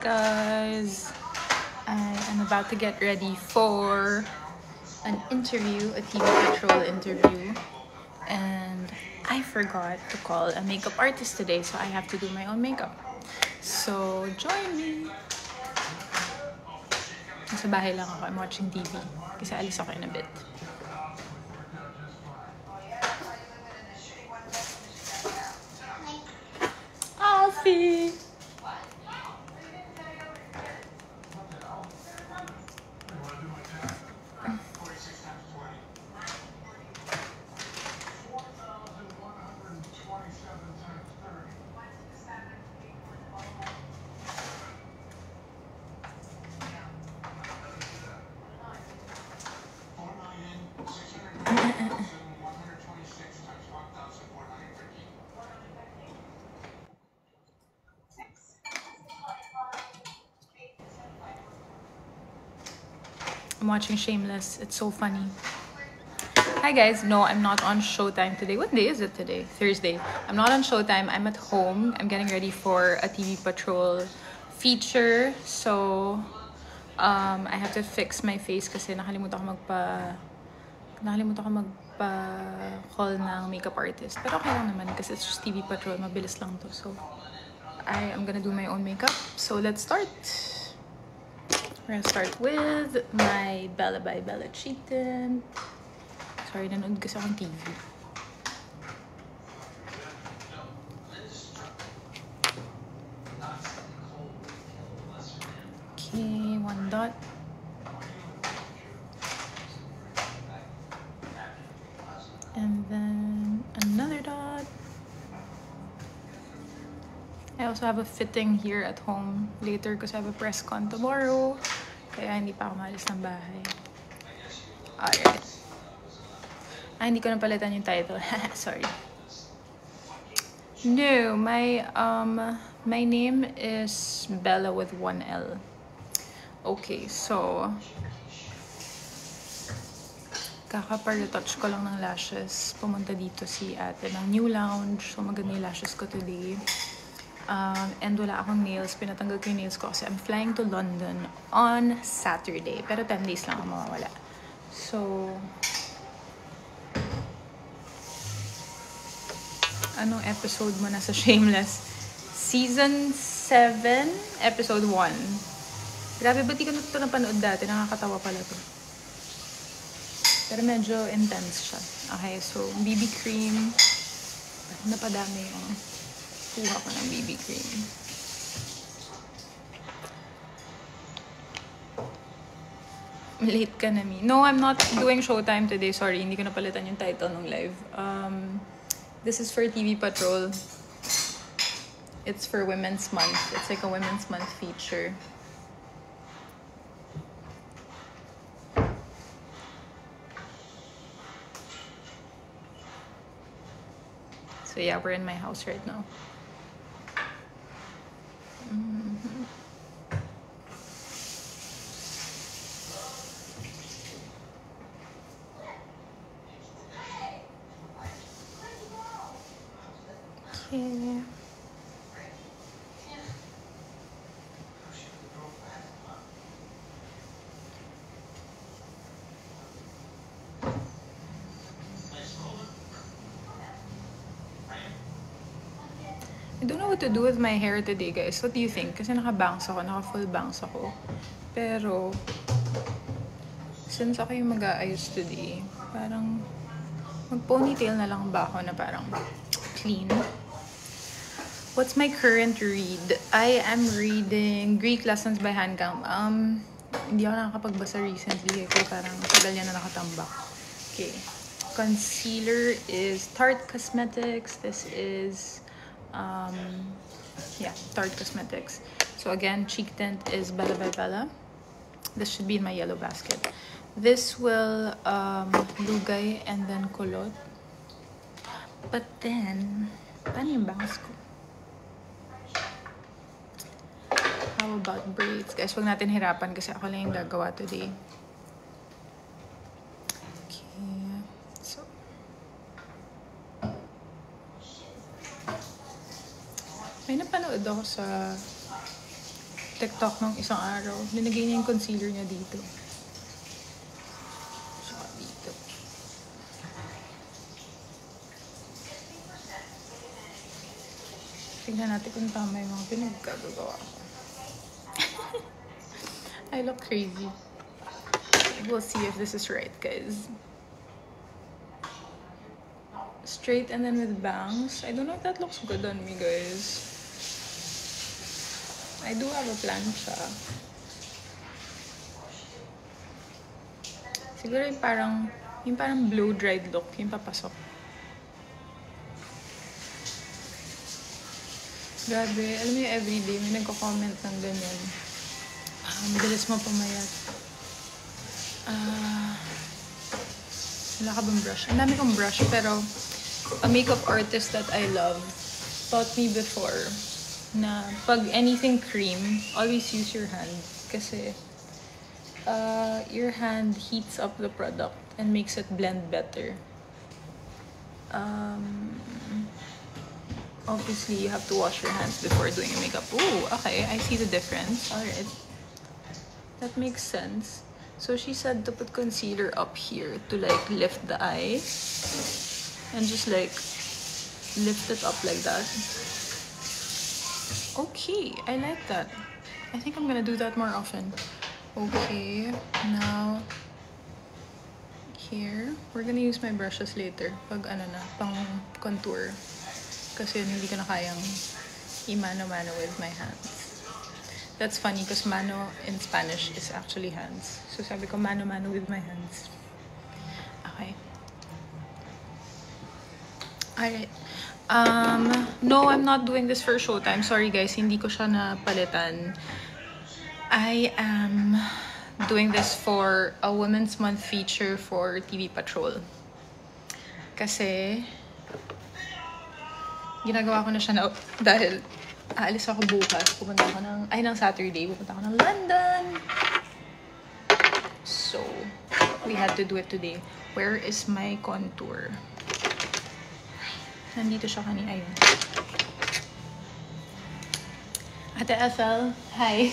Guys, I am about to get ready for an interview, a TV Patrol interview, and I forgot to call a makeup artist today, so I have to do my own makeup. So join me. Nasa bahay lang ako, I'm watching TV kasi alis ako in a bit. Alfie! I'm watching Shameless. It's so funny. Hi guys, no, I'm not on Showtime today. What day is it today? Thursday. I'm not on Showtime. I'm at home. I'm getting ready for a TV Patrol feature. So, I have to fix my face kasi nakalimutan ko magpa-call ng makeup artist. Pero okay lang naman kasi it's just TV Patrol. Mabilis lang to. So, I am gonna do my own makeup. So, let's start. We're gonna start with my Bella by Bella cheek tint. Sorry, nanood kasi akong TV. Okay, one dot. And then another dot. I also have a fitting here at home later because I have a press con tomorrow. Kaya hindi pa ako maalis ng bahay. Alright. Hindi ko napalitan yung title. Sorry. No, my name is Bella with 1 L. Okay, so kaka-retouch ko lang ng lashes. Pumunta dito si ate ng New Lounge. So maganda yung lashes ko today. And wala akong nails. Pinatanggal ko yung nails ko kasi I'm flying to London on Saturday. Pero 10 days lang ako mawawala. So, anong episode mo na sa Shameless? Season 7, episode 1. Grabe, ba't di ko na ito napanood dati? Nakakatawa pala to. Pero medyo intense siya. Okay, so BB cream. Napadami yung kuha ko ng BB cream. Late ka na, me. No, I'm not doing Showtime today. Sorry, hindi ko napalitan yung title ng live. This is for TV Patrol. It's for Women's Month. It's like a Women's Month feature. So yeah, we're in my house right now. Okay. I don't know what to do with my hair today, guys. What do you think? Kasi naka-bangs ako, naka-full bangs ako. Pero, since ako yung mag-aayos today, parang mag-ponytail na lang ba ako na parang clean? What's my current read? I am reading Greek Lessons by Han Kang. Hindi ako nakakapagbasa recently. Kaya parang tagal yan na nakatambak. Okay. Concealer is Tarte Cosmetics. This is Tarte Cosmetics. So again, cheek tint is Bella by Bella. This should be in my yellow basket. This will Lugay and then Kulot. But then, paano yung bangs ko? How about braids? Guys, wag natin hirapan kasi ako lang yung gagawa today. Okay. So, may napanood ako sa TikTok nung isang araw. Linagay niya yung concealer niya dito. Saka dito. Tignan natin kung tama yung mga pinagkagagawa ko. I look crazy. We'll see if this is right, guys. Straight and then with bangs. I don't know if that looks good on me, guys. I do have a plancha. Siguro yung parang blow-dried look, yung papasok. Grabe, alam mo yung everyday, may nagko-comment ng ganyan. Madalas mo pumayat. Wala ka bang brush? Ang dami kong brush, pero a makeup artist that I love taught me before na pag anything cream, always use your hand. Kasi your hand heats up the product and makes it blend better. Obviously, you have to wash your hands before doing your makeup. Ooh, okay, I see the difference. Alright. That makes sense. So she said to put concealer up here to like lift the eye. And just like lift it up like that. Okay, I like that. I think I'm gonna do that more often. Okay, now here, we're gonna use my brushes later. Pag ano na, pang contour. Kasi hindi ko na kayang i-mano-mano with my hands. That's funny because mano in Spanish is actually hands. So sabi ko mano-mano with my hands. Okay. Alright. No, I'm not doing this for showtime. Sorry guys, hindi ko siya napalitan. I am doing this for a Women's Month feature for TV Patrol. Kasi ginagawa ko na siya na dahil aalis ako bukas. Pupunta ako ng Saturday. Pupunta ako ng London. So, we had to do it today. Where is my contour? Nandito siya kanina. Ayun. Ate Ethel, hi.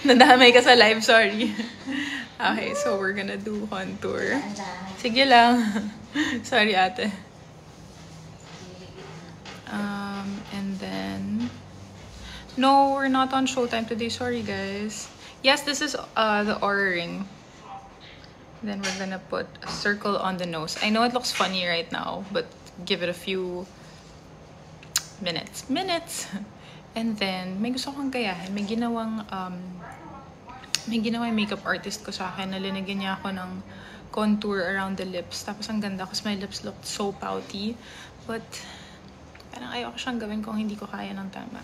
Nadamay ka sa live, sorry. Okay, so we're gonna do contour. Sige lang. Sorry, ate. And then... No, we're not on Showtime today. Sorry, guys. Yes, this is the Aura ring. Then we're gonna put a circle on the nose. I know it looks funny right now, but give it a few minutes. And then, may gusto kong gayahin. May ginawang makeup artist ko sa akin na linagyan niya ako ng contour around the lips. Tapos ang ganda kasi my lips looked so pouty. But, parang ayoko siyang gawin kung hindi ko kaya ng tama.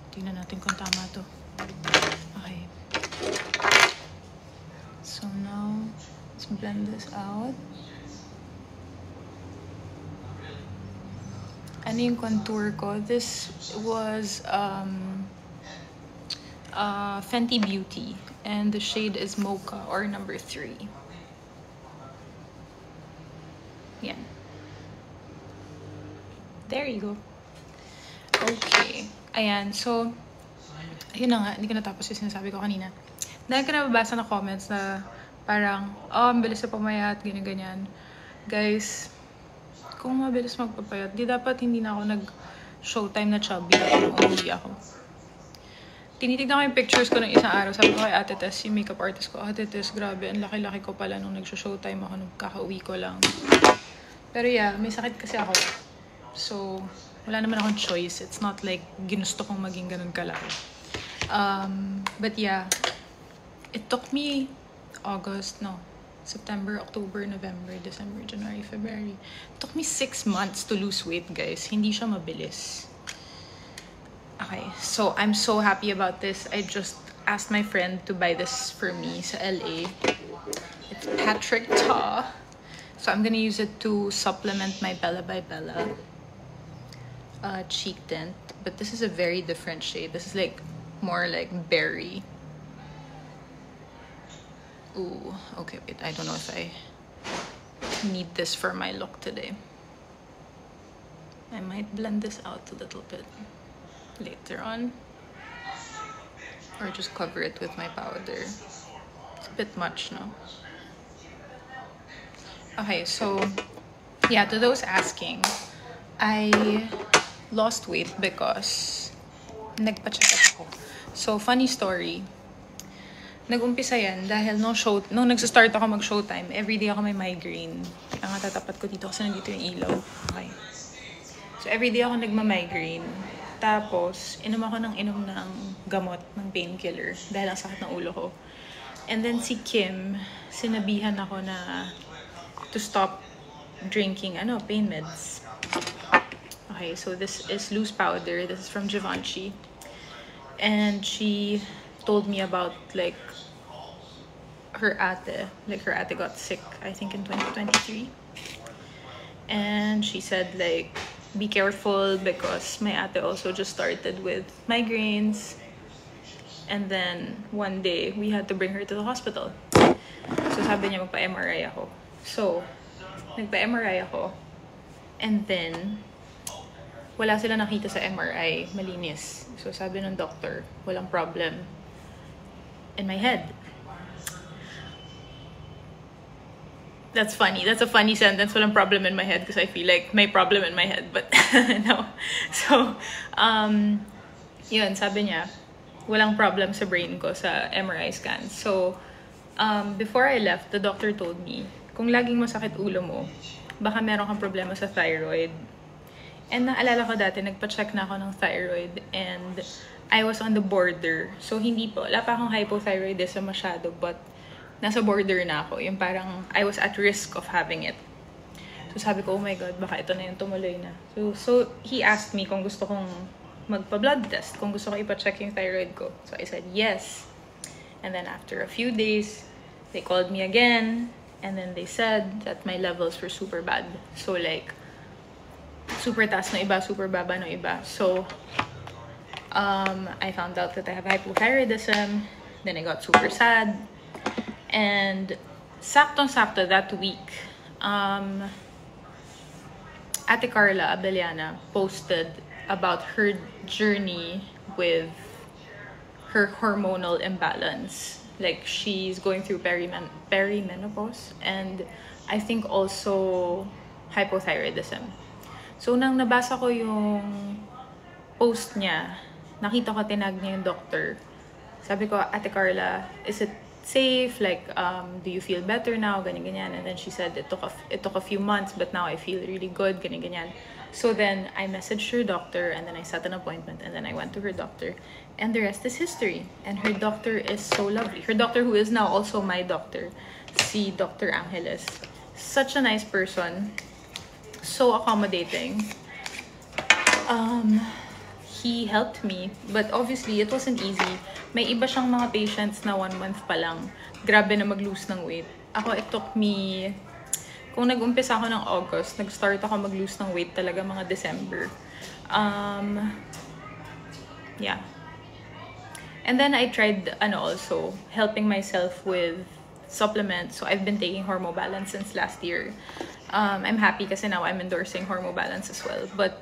Tingnan natin kung tama to. Okay. So now, let's blend this out. Ano yung contour ko? This was Fenty Beauty. And the shade is Mocha or number 3. Yan. There you go. Okay. Ayan. So, ayun na nga. Hindi ko natapos yung sinasabi ko kanina. Dahil ko nababasa na comments na parang, oh, ang bilis na pumayat, ganyan-ganyan. Guys, kung mabilis magpapayat, di dapat hindi na ako nag-showtime na chubby na umuwi ako. Tinitignan ko yung pictures ko ng isang araw. Sabi ko kay Ate Tess, yung makeup artist ko, Ate Tess, grabe, ang laki-laki ko pala nung nag-showtime ako nung kakauwi ko lang. Pero yeah, may sakit kasi ako. So, wala naman akong choice. It's not like ginusto kong maging ganun kalaki. But yeah, it took me September, October, November, December, January, February. It took me 6 months to lose weight, guys. Hindi siya mabilis. Okay, so I'm so happy about this. I just asked my friend to buy this for me sa LA. It's Patrick Ta. So I'm gonna use it to supplement my Bella by Bella cheek tint. But this is a very different shade. This is like more like berry. Ooh, okay, wait. I don't know if I need this for my look today. I might blend this out a little bit later on. Or just cover it with my powder. It's a bit much, no? Okay, so yeah, to those asking, I lost weight because nagpa-check up ako. So, funny story. Nag-umpisa yan dahil nung nagsa-start ako mag-showtime, everyday ako may migraine. Kaya nga tatapat ko dito kasi nandito yung ilaw. Okay. So, everyday ako nagma-migraine. Tapos, inom ako ng gamot, ng painkiller dahil ang sakit ng ulo ko. And then si Kim, sinabihan ako na to stop drinking pain meds. Okay, so this is loose powder. This is from Givenchy. And she told me about like her ate. Like her ate got sick, I think in 2023. And she said like, be careful because my ate also just started with migraines. And then one day, we had to bring her to the hospital. So sabi niya magpa-MRI ako. So, nagpa-MRI ako. And then, wala sila nakita sa MRI, malinis. So sabi ng doctor, walang problem in my head. That's funny. That's a funny sentence. Walang problem in my head because I feel like may problem in my head. But no. So, yun, sabi niya, walang problem sa brain ko sa MRI scan. So, before I left, the doctor told me, kung laging masakit ulo mo, baka meron kang problema sa thyroid. And naalala ko dati, nagpa-check na ako ng thyroid and I was on the border. So, wala pa akong hypothyroidism masyado, but nasa border na ako. Yung parang, I was at risk of having it. So, sabi ko, oh my God, baka ito na yung tumuloy na. So he asked me kung gusto kong magpa-blood test, kung gusto ko ipa-check yung thyroid ko. So, I said, yes. And then, after a few days, they called me again. And then, they said that my levels were super bad. So, like, super taas na iba, super baba na iba. So, I found out that I have hypothyroidism. Then, I got super sad. And saktong-sakto that week, Ate Carla Abellana posted about her journey with her hormonal imbalance. Like, she's going through perimenopause and I think also hypothyroidism. So, nang nabasa ko yung post niya, nakita ko tinag niya yung doctor. Sabi ko, Ate Carla, is it safe? Like, do you feel better now? Ganyan. And then she said, it took a few months, but now I feel really good. Ganyan. So then I messaged her doctor and then I set an appointment and then I went to her doctor and the rest is history. And her doctor is so lovely. Her doctor, who is now also my doctor, si Dr. Angeles. Such a nice person. So accommodating. He helped me, but obviously it wasn't easy. May iba siyang mga patients na 1 month pa lang. Grabe na mag-lose ng weight. Ako, it took me, kung nag-umpisa ako ng August, nag-start ako mag-lose ng weight talaga mga December. Yeah. And then I tried, also, helping myself with supplements. So I've been taking Hormo Balance since last year. I'm happy kasi now I'm endorsing Hormo Balance as well. But,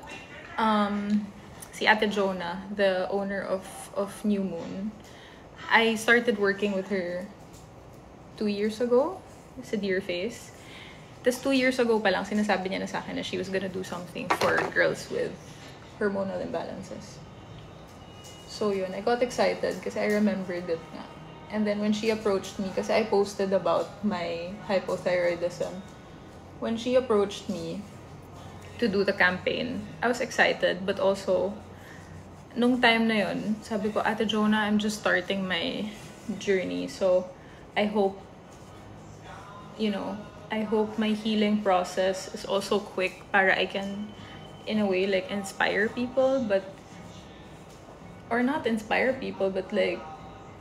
si Ate Jonah, the owner of New Moon, I started working with her 2 years ago sa Dear Face. Tapos 2 years ago pa lang, sinasabi niya na sa akin na she was gonna do something for girls with hormonal imbalances. So yun, I got excited kasi I remembered it nga. And then when she approached me, kasi I posted about my hypothyroidism. When she approached me to do the campaign, I was excited, but also, nung time na yun, sabi ko, Ate Jonah, I'm just starting my journey. So, I hope, I hope my healing process is also quick para I can, in a way, like, inspire people, or not inspire people, but like,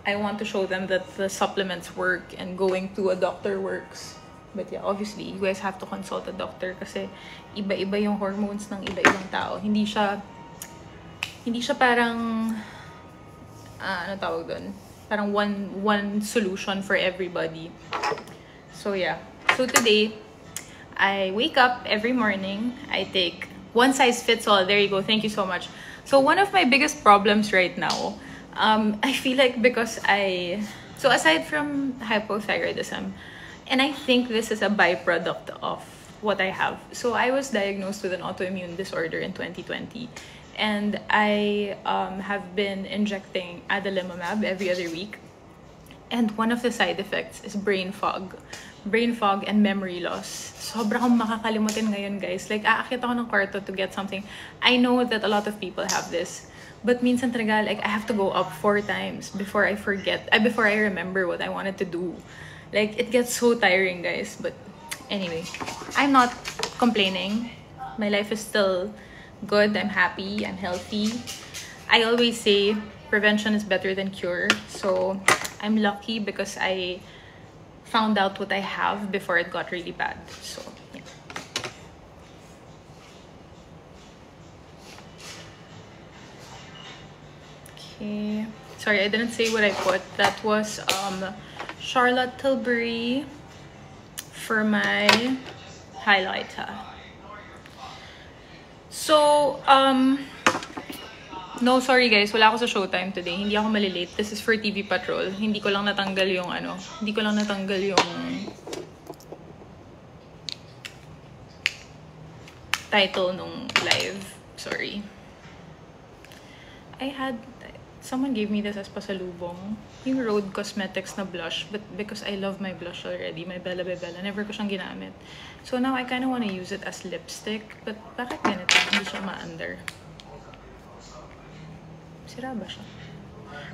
I want to show them that the supplements work and going to a doctor works. But yeah, obviously, you guys have to consult a doctor kasi iba-iba yung hormones ng iba-ibang tao. Hindi siya parang, ano tawag doon? parang one solution for everybody. So yeah. So today, I wake up every morning. I take one size fits all. There you go. Thank you so much. So one of my biggest problems right now, I feel like because so aside from hypothyroidism, and I think this is a byproduct of what I have. So I was diagnosed with an autoimmune disorder in 2020. And I have been injecting adalimumab every other week. And one of the side effects is brain fog. Brain fog and memory loss. Sobra akong makakalimutin ngayon, guys. Like, aakyat ako ng kwarto to get something. I know that a lot of people have this. But minsan talaga, like, I have to go up 4 times before I before I remember what I wanted to do. Like, it gets so tiring, guys. But anyway, I'm not complaining. My life is still good. I'm happy. I'm healthy. I always say prevention is better than cure. So I'm lucky because I found out what I have before it got really bad. So yeah. Okay. Sorry, I didn't say what I put. That was Charlotte Tilbury for my highlighter. So, no, sorry guys, wala ako sa Showtime today. Hindi ako malilate. This is for TV Patrol. Hindi ko lang natanggal yung title nung live. Sorry. Someone gave me this as pasalubong. Yung Rhode Cosmetics na blush, but because I love my blush already, my Bella Bella, never ko siyang ginamit. So now I kind of want to use it as lipstick, but bakit ganito? Hindi siya ma-under. Sira ba siya?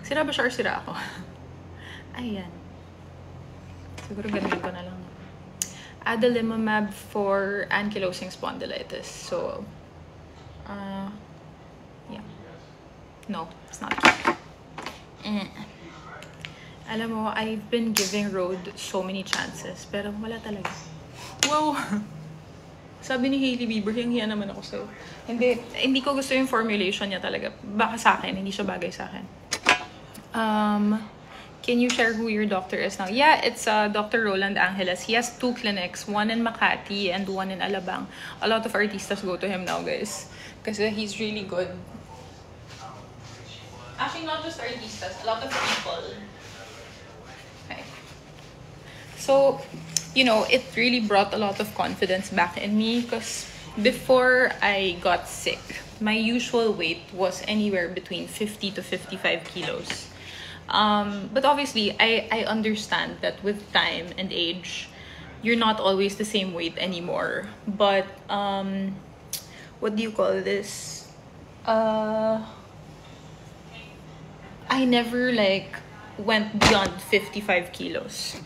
Sira ba siya or sira ako? Ayan. Siguro gamitin ko na lang. Adalimumab for ankylosing spondylitis. So, yeah. No, it's not cute. Alam mo, I've been giving Rhode so many chances, pero wala talaga. Wow! Sabi ni Hailey Bieber, hiya naman ako sa'yo. Hindi ko gusto yung formulation niya talaga. Baka sa akin, hindi siya bagay sa akin. Can you share who your doctor is now? Yeah, it's Dr. Roland Angeles. He has 2 clinics, one in Makati and one in Alabang. A lot of artistas go to him now, guys. Kasi he's really good. Actually, not just artistas, a lot of people. Okay. So, you know, it really brought a lot of confidence back in me because before I got sick, my usual weight was anywhere between 50 to 55 kilos. But obviously, I understand that with time and age, you're not always the same weight anymore. But, what do you call this? I never like went beyond 55 kilos.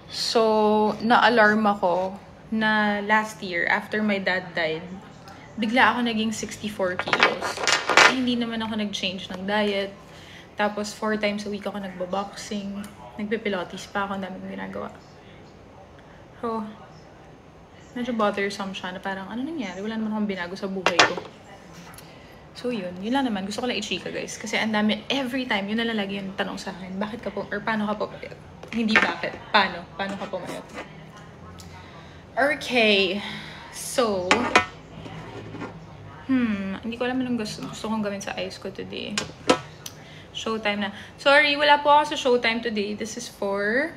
So, na-alarm ako na last year, after my dad died, bigla ako naging 64 kilos. Eh, hindi naman ako nag-change ng diet. Tapos, 4 times a week ako nagbo-boxing. Nagpe-pilates pa ako, ang dami kong ginagawa. So, medyo bothersome siya na parang, ano nangyari? Wala naman akong binago sa buhay ko. So, yun lang naman. Gusto ko lang i-chika, guys. Kasi ang dami, every time, yun na lang lagi yung tanong sa akin. Bakit ka po, or paano ka po payat? Hindi bakit. Paano? Paano ka po mayat? Okay. So, hindi ko alam anong gusto kong gawin sa eyes ko today. Showtime na. Sorry, wala po ako sa Showtime today. This is for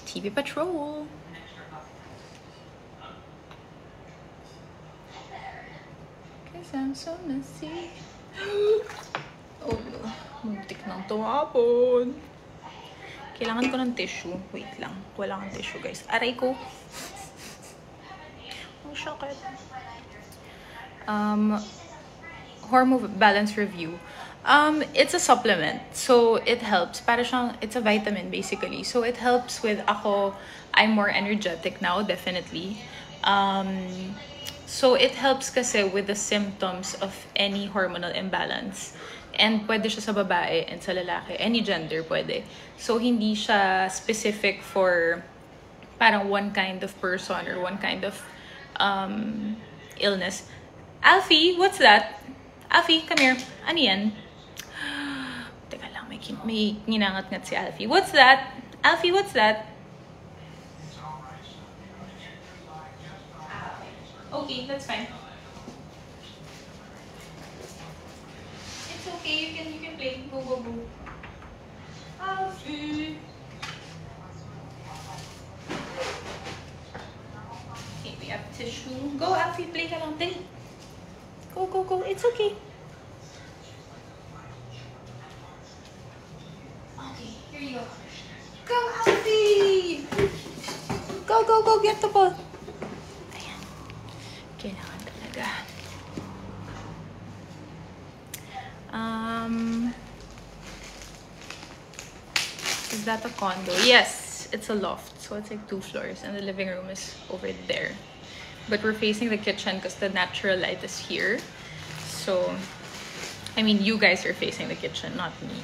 TV Patrol. I'm so messy. Oh, muntik nang tumapon. Kailangan ko ng tissue. Wait lang. Wala kang tissue, guys. Aray ko. Oh, sakit. Hormone balance review. It's a supplement. So, it helps. It's a vitamin, basically. So, it helps with I'm more energetic now, definitely. So, it helps kasi with the symptoms of any hormonal imbalance. And pwede siya sa babae and sa lalaki. Any gender pwede. So, hindi siya specific for parang one kind of person or one kind of illness. Alfie, what's that? Alfie, come here. Ano yan? Teka lang, may may nginangat-ngat si Alfie. What's that? Alfie, what's that? Okay, that's fine. It's okay, you can play. Go, go, go. Alfie! Okay, we have tissue. Go, Alfie, play ka lang. Dali. Go, go, go. It's okay. Okay, here you go. Go, Alfie! Go, go, go. Get the ball. Ayan. Kailangan talaga. Is that a condo? Yes, it's a loft. So it's like 2 floors and the living room is over there. But we're facing the kitchen because the natural light is here. So, I mean, you guys are facing the kitchen, not me.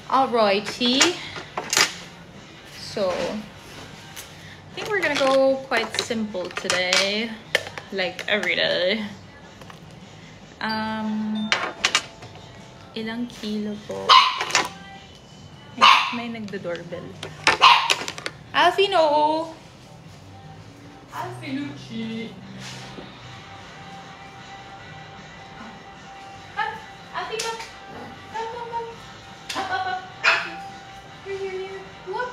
Alrighty. So, I think we're gonna go quite simple today. Like every day. Ilang kilo po? May nagdo-doorbell. Alfie, no! Alfie Lucci! Alfie, come! Come, come, come! Up, up, up! Here, here, here! Whoop!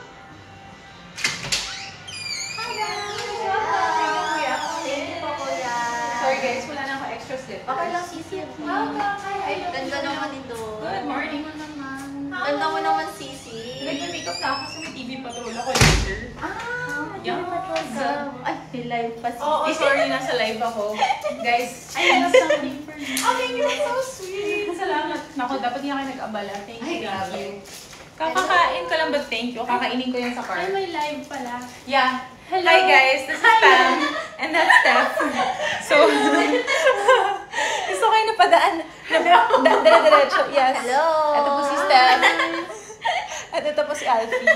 Hi, guys! Sorry, guys. Wala na ako extra slip. Okay lang, Sisi. Welcome! Hi! Ganda naman ito. Good morning! Ganda mo naman, Sisi. Nag-makeup na ako sa may TV Patrol ako later. Yung patrol ka. Ay, may live pa, Sisi. Oo, sorry. Nasa live ako. Guys, I have something for you. oh, thank you. That's so sweet. Salamat. Naku, dapat niya kayo nag-abala. Thank you. grabe. Kakakain ko lang, but thank you. Kakainin ko yan sa car. Ay, may live pala. Yeah. Hello. Hi guys, this is Pam. And that's Steph. So, gusto kayo napadaan. Dire-diretso. Yes. Hello. Ito po si Steph. At ito po si Alfie.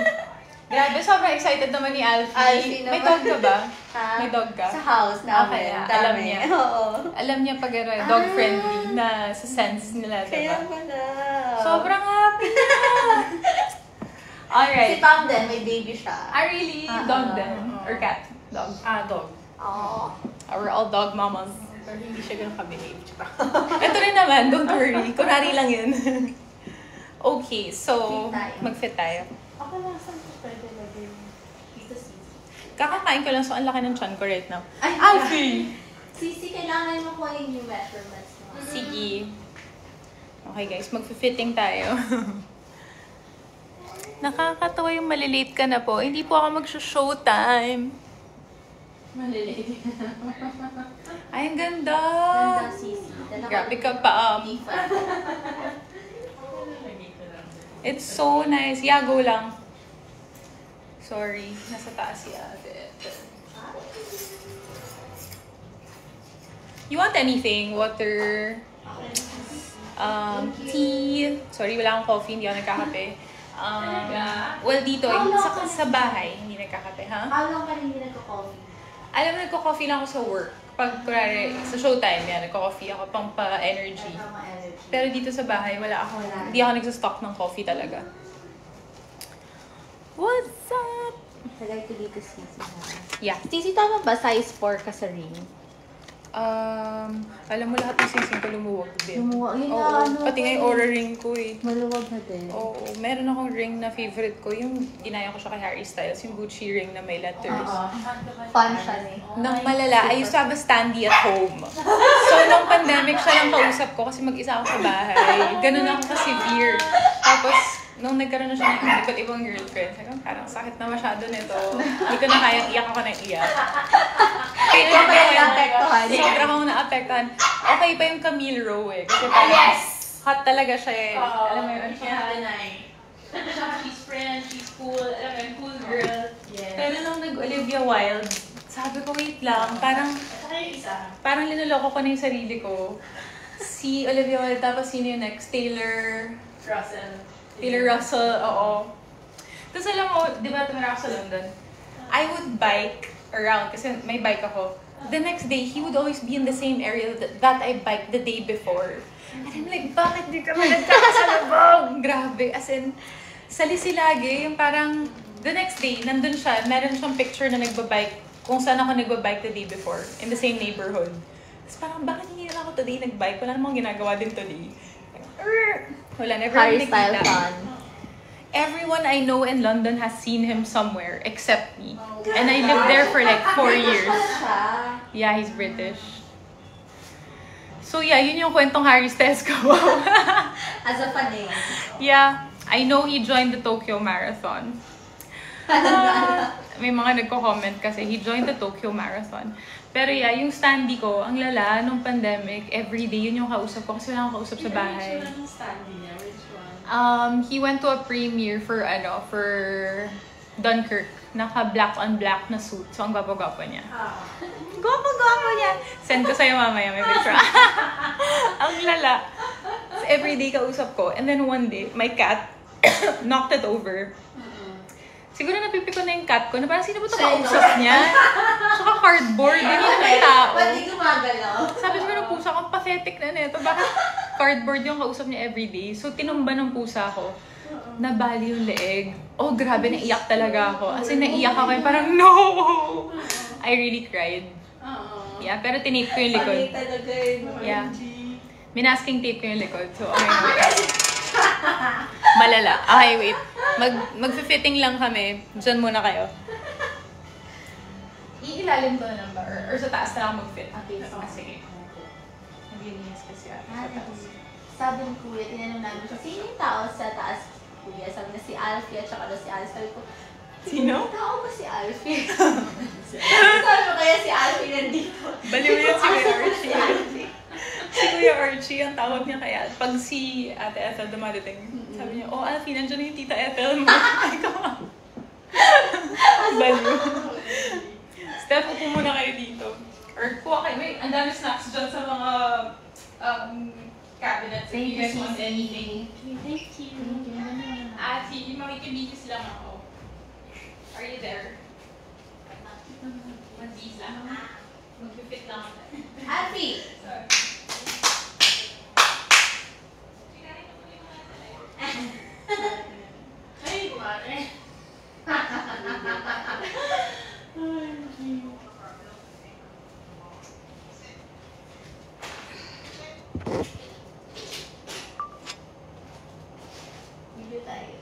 Grabe, sobrang excited naman ni Alfie. Alfie May naman. dog ka ba? Ha? May dog ka? Sa house namin. Okay, Dami. alam niya. Oo. Alam niya pag dog-friendly na sa sense nila, Kaya diba? pala. Sobrang happy na! Alright. Si Pam din, may baby siya. Really? Dog din? Or cat? Dog? Dog. Oo. We're all dog mamas. Pero hindi siya ganun ka-behave. Ito rin naman, don't worry. Kunwari lang yun. Okay, so, Fit tayo. mag-fit tayo. Ako lang, saan ko pwede lagay? Ito, Sisi. Kakakain ko lang, so ang laki ng chan ko right now. Ay, Alfie! Sisi, kailangan mo ko yung new measurements mo. Sige. Okay guys, mag-fitting tayo. Nakakatawa yung malilate ka na po. Hindi po ako mag-showtime. Maliliit. Ay, ang ganda! Ganda, Sisi. Grabe ka pa. It's so nice. Yeah, go lang. Sorry. Nasa taas si ate. You want anything? Water? Tea? Sorry, wala akong coffee. Hindi ako nagkakape. Well, dito, sa bahay, hindi nagkakape, ha? How long ka hindi nagko-coffee? Alam mo, nagko-coffee lang ako sa work. Pag, kunwari, sa showtime, yan, nagko-coffee ako pang pa-energy. Energy. Pero dito sa bahay, hindi ako nagsastock ng coffee talaga. What's up? Lagay ko dito, Sisi. Yeah. Sisi, tama ba? Size 4 ka sa ring? Alam mo lahat ng singsing ko lumuwag din. Lumuwag? Yun Oo, na, ano pati nga yung ko Aura ring ko eh. Maluwag na din. Oo, meron akong ring na favorite ko. Yung ginaya ko siya kay Harry Styles, yung Gucci ring na may letters. Fun siya eh. Nang malala, I used to have a standee at home. So, nung pandemic siya lang kausap ko kasi mag-isa ako sa bahay. Ganun ako ka-severe. Tapos, nung nagkaroon na siya ng iba't ibang girlfriend, sabi ko, parang sakit na masyado nito. Hindi ko na kayang iyak ako ng iyak. Kaya naapektuhan. Sobra akong naapektuhan. Okay pa yung Camille Rowe eh. Kasi parang hot talaga siya eh. Alam mo yun? She's French, she's cool, alam mo yun, cool girl. Pero nung nag-Olivia Wilde, sabi ko, wait lang, parang linuloko ko na yung sarili ko. Si Olivia Wilde, tapos sino yung next? Taylor Russell, oo. Tapos alam mo, di ba tumira ako sa London? I would bike around, kasi may bike ako. the next day, he would always be in the same area that I biked the day before. And I'm like, bakit di kami nagkakasalubong? Grabe. As in, salisi lagi. Yung parang, the next day, nandun siya. Meron siyang picture na nagbabike kung saan ako nagbabike the day before. In the same neighborhood. Tapos parang, bakit hindi na ako today nagbike? Wala namang ginagawa din today. Wala, never Harry nakikita. style fun. Everyone I know in London has seen him somewhere except me. And I lived there for like 4 years. Yeah, he's British. So yeah, yun yung kwentong Harry Styles ko. As a fan eh. Yeah, I know he joined the Tokyo Marathon. May mga nagko-comment kasi he joined the Tokyo Marathon. Pero yeah, yung standee ko, ang lala nung pandemic, everyday yun yung kausap ko kasi wala akong kausap sa bahay. He went to a premiere for Dunkirk. Naka-black on black na suit. So, ang gwapo-gwapo niya. Gwapo-gwapo niya! Send ko sa'yo mamaya, may picture. Ang lala. So, everyday kausap ko. And then one day, my cat knocked it over. Siguro napipiko na yung cat ko na parang sino ba ito kausap niya? Saka cardboard. Hindi naman tao. Ba't di gumagalaw? Sabi siguro ng pusa ko, pathetic na nito. Bakit cardboard yung kausap niya everyday? So, tinumba ng pusa ko. Nabali yung leeg. Oh, grabe, naiyak talaga ako. As in, naiyak ako. Parang, no! I really cried. Yeah, pero tinape ko yung likod. Yeah. Minasking tape ko yung likod. So, okay, wait. Malala. Okay, wait. Mag-fitting lang kami. Diyan muna kayo. Iilalim ko na lang ba? Or sa taas na lang mag-fit? Okay, sige. Naglinis kasi ako sa taas. Sabi ni Kuya, tinanong namin siya, sino yung tao sa taas, Kuya? Sabi na si Alfie at saka na si Alice. Sabi ko, sino? Tao ba si Alfie? Sabi ko kaya si Alfie nandito. Baliw yan si Kuya Archie. Si Kuya Archie, ang tawag niya kaya. Pag si Ate Ethel dumadating, sabi niya, oh Alfie, nandiyan na yung Tita Ethel mo. Ay, come on. Baliw. Steph, upo muna kayo dito. Or kuha kayo. Wait, ang dami snacks dyan sa mga cabinets. If you guys want anything. Thank you. Ate, makikibigis lang ako. Are you there? Mag-bis lang. Mag-fit lang ako. Alfie! Sorry. Ay, kumare. Video tayo.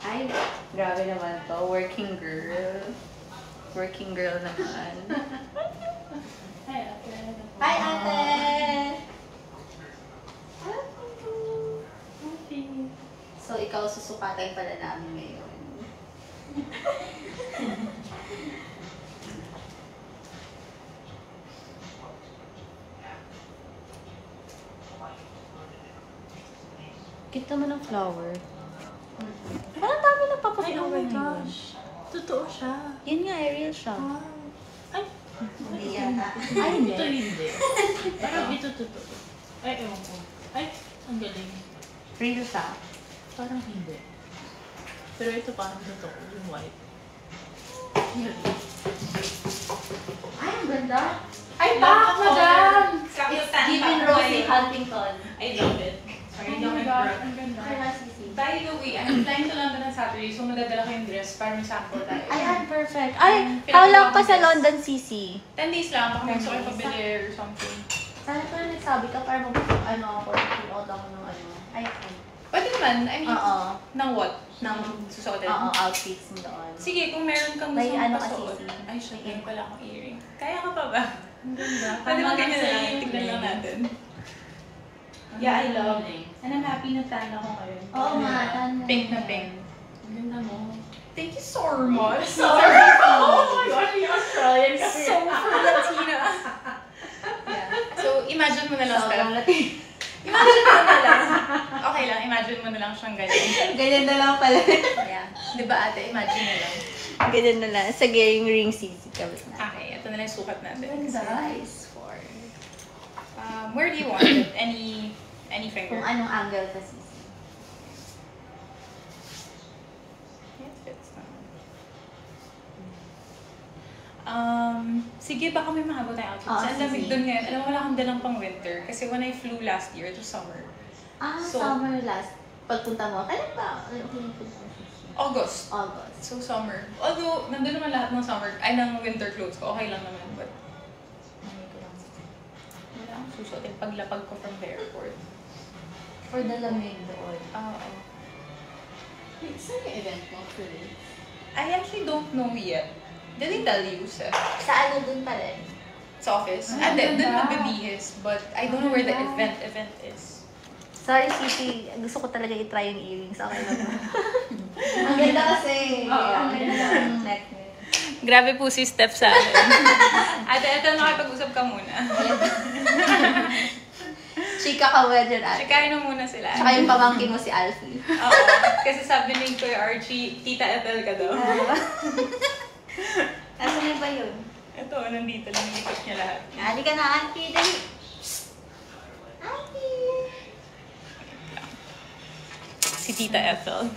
Ay, grabe naman to. Working girl. Working girl naman. Hi, ate! So, ikaw susukatan pala namin ngayon. Cute naman ang flower. Parang dami na papaflower ngayon. Totoo siya. Yun nga, Ariel siya. Ay, Hindi yata. ay, ito hindi. Parang ito totoo. Ay, ewan ko. Ay, ang galing. Real siya. Parang hindi. Pero ito parang totoo, yung white. Ay, ang ganda. Ay, back, madam! It's given Rosie Huntington. I love it. Sorry, Oh my God, ang ganda. Kaya Sisi. By the way, I'm flying to London on Saturday, so madadala ko yung dress para may sample tayo. Ayan, perfect. Ay, how long ka sa London, Sisi? 10 days lang, baka gusto kayo pabili or something. Sana pa nagsabi ka para ako, mag-out ako ng ano. Ay, Pwede naman, I mean, oo. ng what? Ng susuotin? Oo, outfits mo doon. Sige, kung meron kang May gusto ano mong kasi, pasuot. Sisi. Ay, shit, meron pala akong earring. Kaya ka pa ba? Ang ganda. Pwede mo Tama ganyan lang lang, sa'yo yung tignan lang green. natin. Ang Yeah, I ganda love ng And I'm happy na tan ako ngayon. Oo nga, tan mo. Pink na pink. Ang ganda mo. Thank you so much. Sorry. Oh my gosh, yung Australian kasi. so for Latina. Yeah. So, imagine mo na lang, Steph. Imagine mo na lang. Okay lang, imagine mo na lang siyang ganyan. Ganyan na lang pala. Yeah. Di ba ate, imagine na lang. Ganyan na lang. Sa ring Sisi, kabit na. Okay, ito na lang yung sukat natin. Size 4. Where do you want it? Any finger? Kung anong angle ka, Sisi. It fits naman. Sige, baka may mahabot tayong outfits. Oo, Ang lamig sige. dun ngayon. Alam mo, wala akong dalang pang winter. Kasi when I flew last year, it was summer. So- Summer last. Pagpunta mo, kailan ba? Ano pinipunta mo, Sisi? August. August. So, summer. Although, nandun naman lahat ng summer, ng winter clothes ko. Okay lang naman, but... Wala akong susuotin paglapag ko from the airport. For the lamig doon. Oo. Wait, saan yung event mo, Chloe? I actually don't know yet. Did they tell you, Seth? Sa ano dun pa rin? Sa office? Ah, And then ganda. nabibihis, but I don't know where the Ganda. event is. Sorry, Sisi. Gusto ko talaga i-try yung earrings. Okay lang. Ang ganda kasi. Oo, Ang ang ganda ganda. ng necklace. Grabe po si Steph sa akin. Ate, eto, nakipag-usap ka muna. Chika ka ba dyan, ate? Chikahin mo muna sila. Tsaka yung pamangkin mo si Alfie. Oo. Kasi sabi ni Kuya Archie, Tita Ethel ka daw. Asan na ba yun? Ito, nandito lang. Ikot niya lahat. Halika na, auntie. Dali. Auntie. Si Tita Ethel.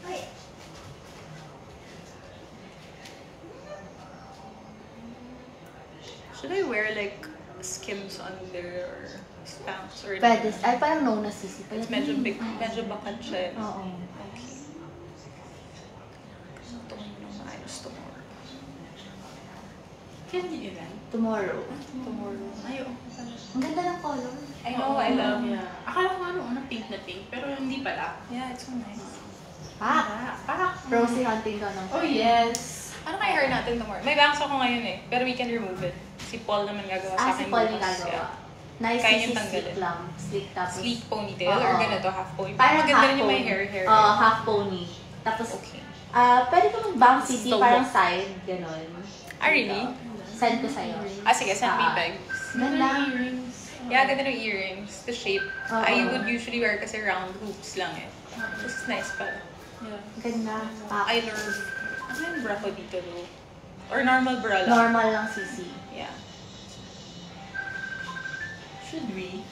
Ay. Should I wear like skims under or Spanx or Pwede. Ay, parang no na, Sisi. It's medyo big, medyo bakat siya. Oo. Okay. Ito ko muna maayos tomorrow. Kailan yung event? Tomorrow. Tomorrow. Ay, oo. Ang ganda ng color. I know, I love. Yeah. Akala ko ano, pink na pink. Pero hindi pala. Yeah, it's so nice. Parang. Rosy hunting ka ng Oh, yes. Ano kaya hair natin tomorrow? May bangs ako ngayon eh, pero we can remove it. Si Paul naman gagawa sa Si akin. Paul yung bukas. gagawa. Yeah. Nice, Kaya Sisi, yung tanggalin. sleek lang. Sleek tapos. Sleek ponytail or Oo. ganito, half pony. Parang maganda half rin yung may pony. hair. Oo, half pony. Tapos, Okay. pwede ka mag-bang, Sisi, Slow parang walk. side, gano'n. Really? Send ko sa'yo. Sige, send me bags. Ganda. earrings. Yeah, ganda ng earrings. The shape. Oo. I would usually wear kasi round hoops lang eh. This is nice pala. Yeah. Ganda. I love... Ano yung bra ko dito though? Or normal bra lang? Normal lang, Sisi. Yeah. Should we?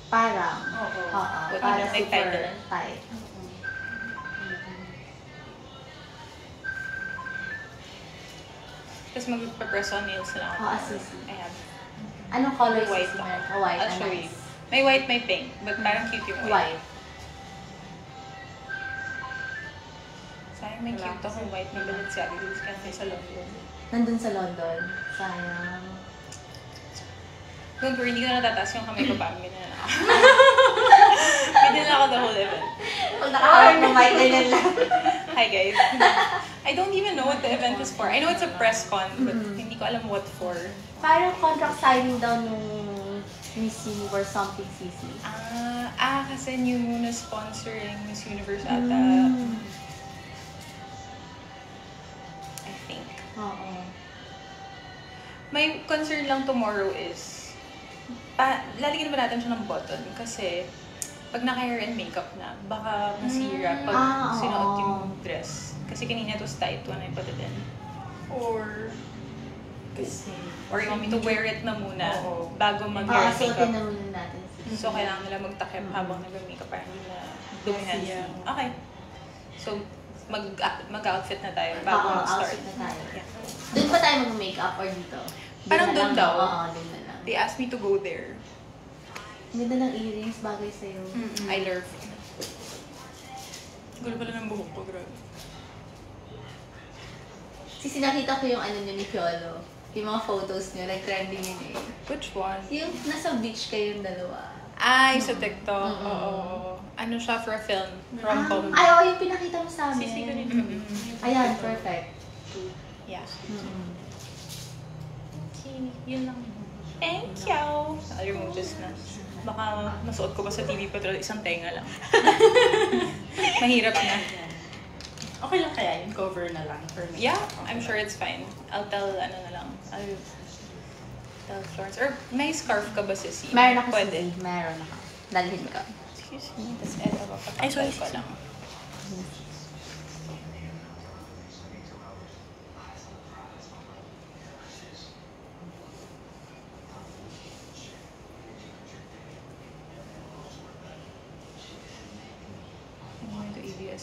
Parang. Oo. Oo. What, Para like super tighter? tight. Tapos magpa-press on nails na ako. Oo, Sisi. I have Anong color, white Sisi? ako. Meron? Oh, white. I'll show you. May white, may pink. But parang cute yung white. White. Sayang may cute akong white na Balenciaga. Dito kasi sa London. Nandun sa London. Sayang. Don't worry, hindi ko na natataas yung kamay ko pa. Ganyan na ako. Ganyan ako the whole event. Pag nakahawak ng mic, ganyan lang. Hi guys. I don't even know what the event is for. I know it's a press con, but hindi ko alam what for. Parang contract signing daw nung Miss Universe something, Sisi. Kasi new muna sponsoring Miss Universe ata. I think. Oo. My concern lang tomorrow is, lalagyan ba natin siya ng button? Kasi, pag naka-hair and makeup na, baka masira pag sinuot oo. yung dress. Kasi kanina it was tight when I put it in. Or, Kasi. or you want me to wear it na muna Oo. bago mag-hair and Suotin makeup. na muna natin, Sisi. So, kailangan nila magtakip habang nag-makeup para hindi na dumihan. Yeah. Okay. So, mag-outfit na tayo bago Oo, mag-start. outfit na tayo. Yeah. Doon pa tayo mag-makeup or dito? Parang na doon lang, daw. Oo, doon na lang. They asked me to go there. Ang ganda ng earrings, bagay sa'yo. I love. Gulo pala ng buhok ko, grabe. Sisi, nakita ko yung ano nyo ni Piolo. Yung mga photos nyo, nag-trending yun eh. Which one? Yung nasa beach kayong dalawa. Ay, sa TikTok. Oo. Ano siya for a film? Rom-com. Ay, oo, yung pinakita mo sa amin. Sisi ko rin. Ayan, perfect. Yeah. Mm-mm. Okay, yun lang. Thank you! I'll remove this na. Baka masuot ko pa sa TV Patrol, isang tenga lang. Mahirap na. Okay lang kaya yung cover na lang for me. Yeah, I'm sure it's fine. I'll tell, ano na lang. I'll tell Florence. Or may scarf ka ba, Sissy? Meron ako Pwede. Sisi. Meron ako. Dalhin ka. Excuse me, tapos eto ba? Ay, sorry, ko Sissy. lang.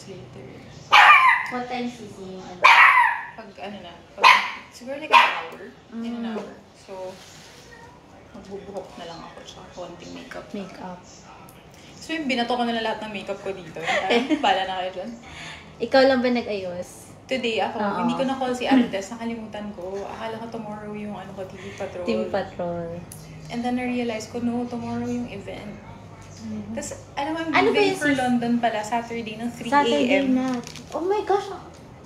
hours later. What time sisi yung ano? Pag ano na, siguro like an hour. In an hour. So, magbubuhok na lang ako tsaka konting makeup. Makeup. So, yung binato ko na lang lahat ng makeup ko dito. Pala na kayo dyan. Ikaw lang ba nag-ayos? Today ako, Oo. hindi ko na call si Artes, nakalimutan ko. Akala ko tomorrow yung ano ko, TV Patrol. Team Patrol. And then na-realize ko, no, tomorrow yung event. Tapos, alam mo, I'm Ano ba leaving yung for London pala, Saturday ng 3 Saturday a.m. na. Oh my gosh.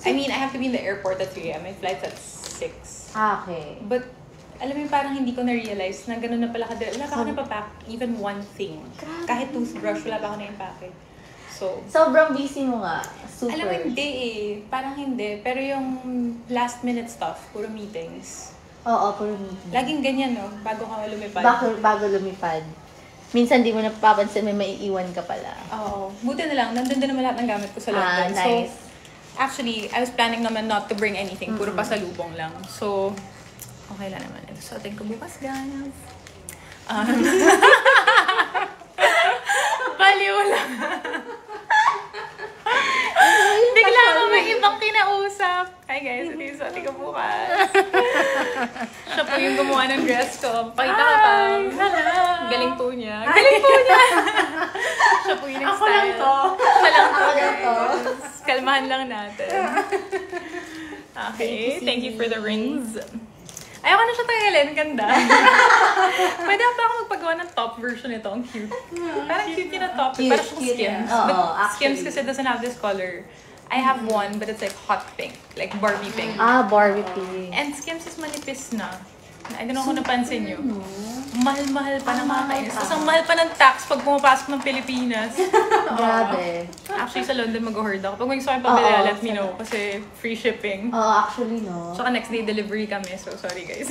I mean, I have to be in the airport at 3 a.m. My flight's at 6. Ah, okay. But, alam mo, parang hindi ko na-realize na gano'n na pala kadali. Wala pa ako napapack even one thing. Grabe. Kahit toothbrush, wala pa ako na-impake. So, Sobrang busy mo nga. Super. alam mo, hindi eh. Parang hindi. Pero yung last minute stuff, puro meetings. Oo, puro meeting. Laging ganyan, no? Bago ka lumipad. Bago lumipad. Minsan di mo napapansin may maiiwan ka pala. Oo. Buti na lang, nandun din naman lahat ng gamit ko sa London. Ah, nice. So, actually, I was planning naman not to bring anything. Puro pasalubong lang. So, okay lang naman. Ito suotin ko bukas, guys. Baliw lang. Bigla ako may ibang kinausap. Hi guys, ito yung suotin ko bukas. Siya po yung gumawa ng dress ko. Pakita ka pa. Galing po niya. Galing po niya. Siya po yung Ako lang to. Siya lang to. Ako lang to. Kalmahan lang natin. Okay, thank you for the rings. Ayoko na siya tagalin, ganda. Pwede ba ako magpagawa ng top version nito? Ang cute. Parang cute yun na top. Cute, Parang siyang cute Skims. yan. Oo, But actually. Skims kasi doesn't have this color. I have one, but it's like hot pink. Like Barbie pink. Ah, Barbie pink. And Skims is manipis na. I don't know kung napansin nyo. Mahal-mahal pa na makakainis. Tapos ang mahal pa ng tax pag pumapasok ng Pilipinas. Grabe. Actually, sa London mag-hoard ako. Pag may gusto kayo pabili, Oo, let me know. Kasi free shipping. Oo, actually, no. Saka next day delivery kami. So, sorry guys.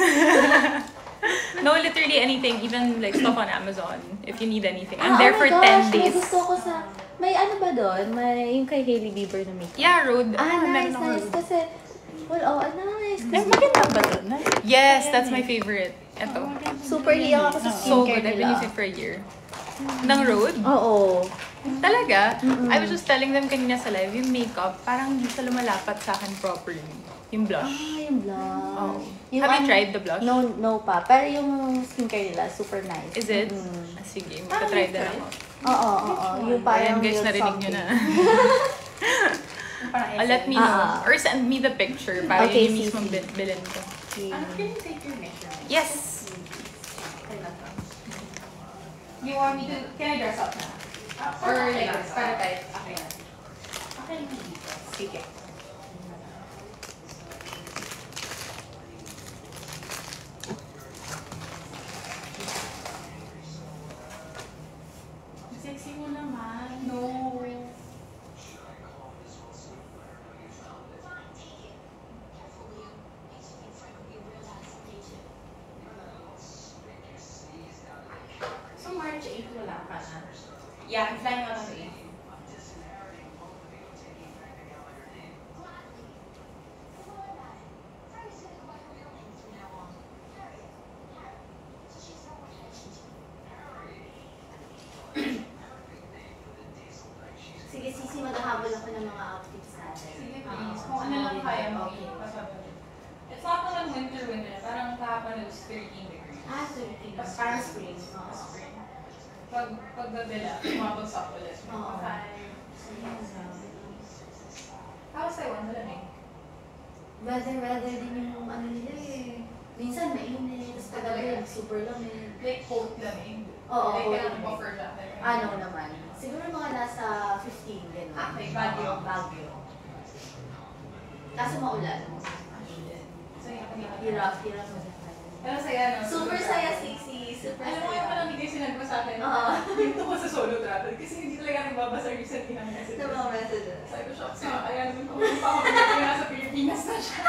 No, literally anything. Even like stuff on Amazon. If you need anything. I'm there oh for my 10 gosh, days. May gusto ko sa... May ano ba doon? May yung kay Hailey Bieber na makeup. Yeah, Road. Ah, meron nice, akong nice. Rode. Kasi... Well, oh, nice. Ay, maganda ba doon? Yes, that's my favorite. Ito. Super liyak ako sa So skincare good. I've been nila. using it for a year. Ng Road? Oo. Talaga? I was just telling them kanina sa live, yung makeup, parang hindi siya lumalapat sa akin properly. Yung blush. Ah, yung blush. Oh. Yung Have you ano- tried the blush? No pa. Pero yung skincare nila, super nice. Is it? Mm. Ah, sige, magpa-try din ako. Oo. Yung parang Ayan guys, real narinig nyo na. Let me know. Or send me the picture para Okay, yun yung mismo sige. bilhin ko. Okay. Can you take your measurement? Yes! You want me to, can I dress up na? Or like this, para tayo. Okay. Okay, dito. Sige. Sexy mo naman. No. So, March 8 wala ka na. Yeah, I'm flying out on the 8th. Sige, Sisi, maghahabol ako ng mga outfits natin. Sige, please. Kung ano lang kaya mo. It's not naman winter. Parang kahapon it was 13 degrees. Ah, 13. Tapos Parang spring. Oo. Spring. Pag gabila, umabagsak ulit. Oo. How's Taiwan? Malamig. Weather din yung ano nila eh. Minsan mainit, tapos kagabi super lamig. Like cold lamig. Oo, Like, cold kailangan lamig. buffer jacket. Ano naman? Siguro mga nasa 15, gano'n. Okay, Baguio. Oo, Baguio. Kaso maulan. So, hirap. Hirap mo. Pero saya, no? Super saya, Siksi. Super Alam mo saya. yung parang hindi sinabi sa akin. Oo. Yung tungkol sa solo travel. Kasi hindi talaga nagbabasa recently ng messages. Sa mga messages. Sabi ko, shocks na. Ayan, kung pa ako nasa Pilipinas na siya.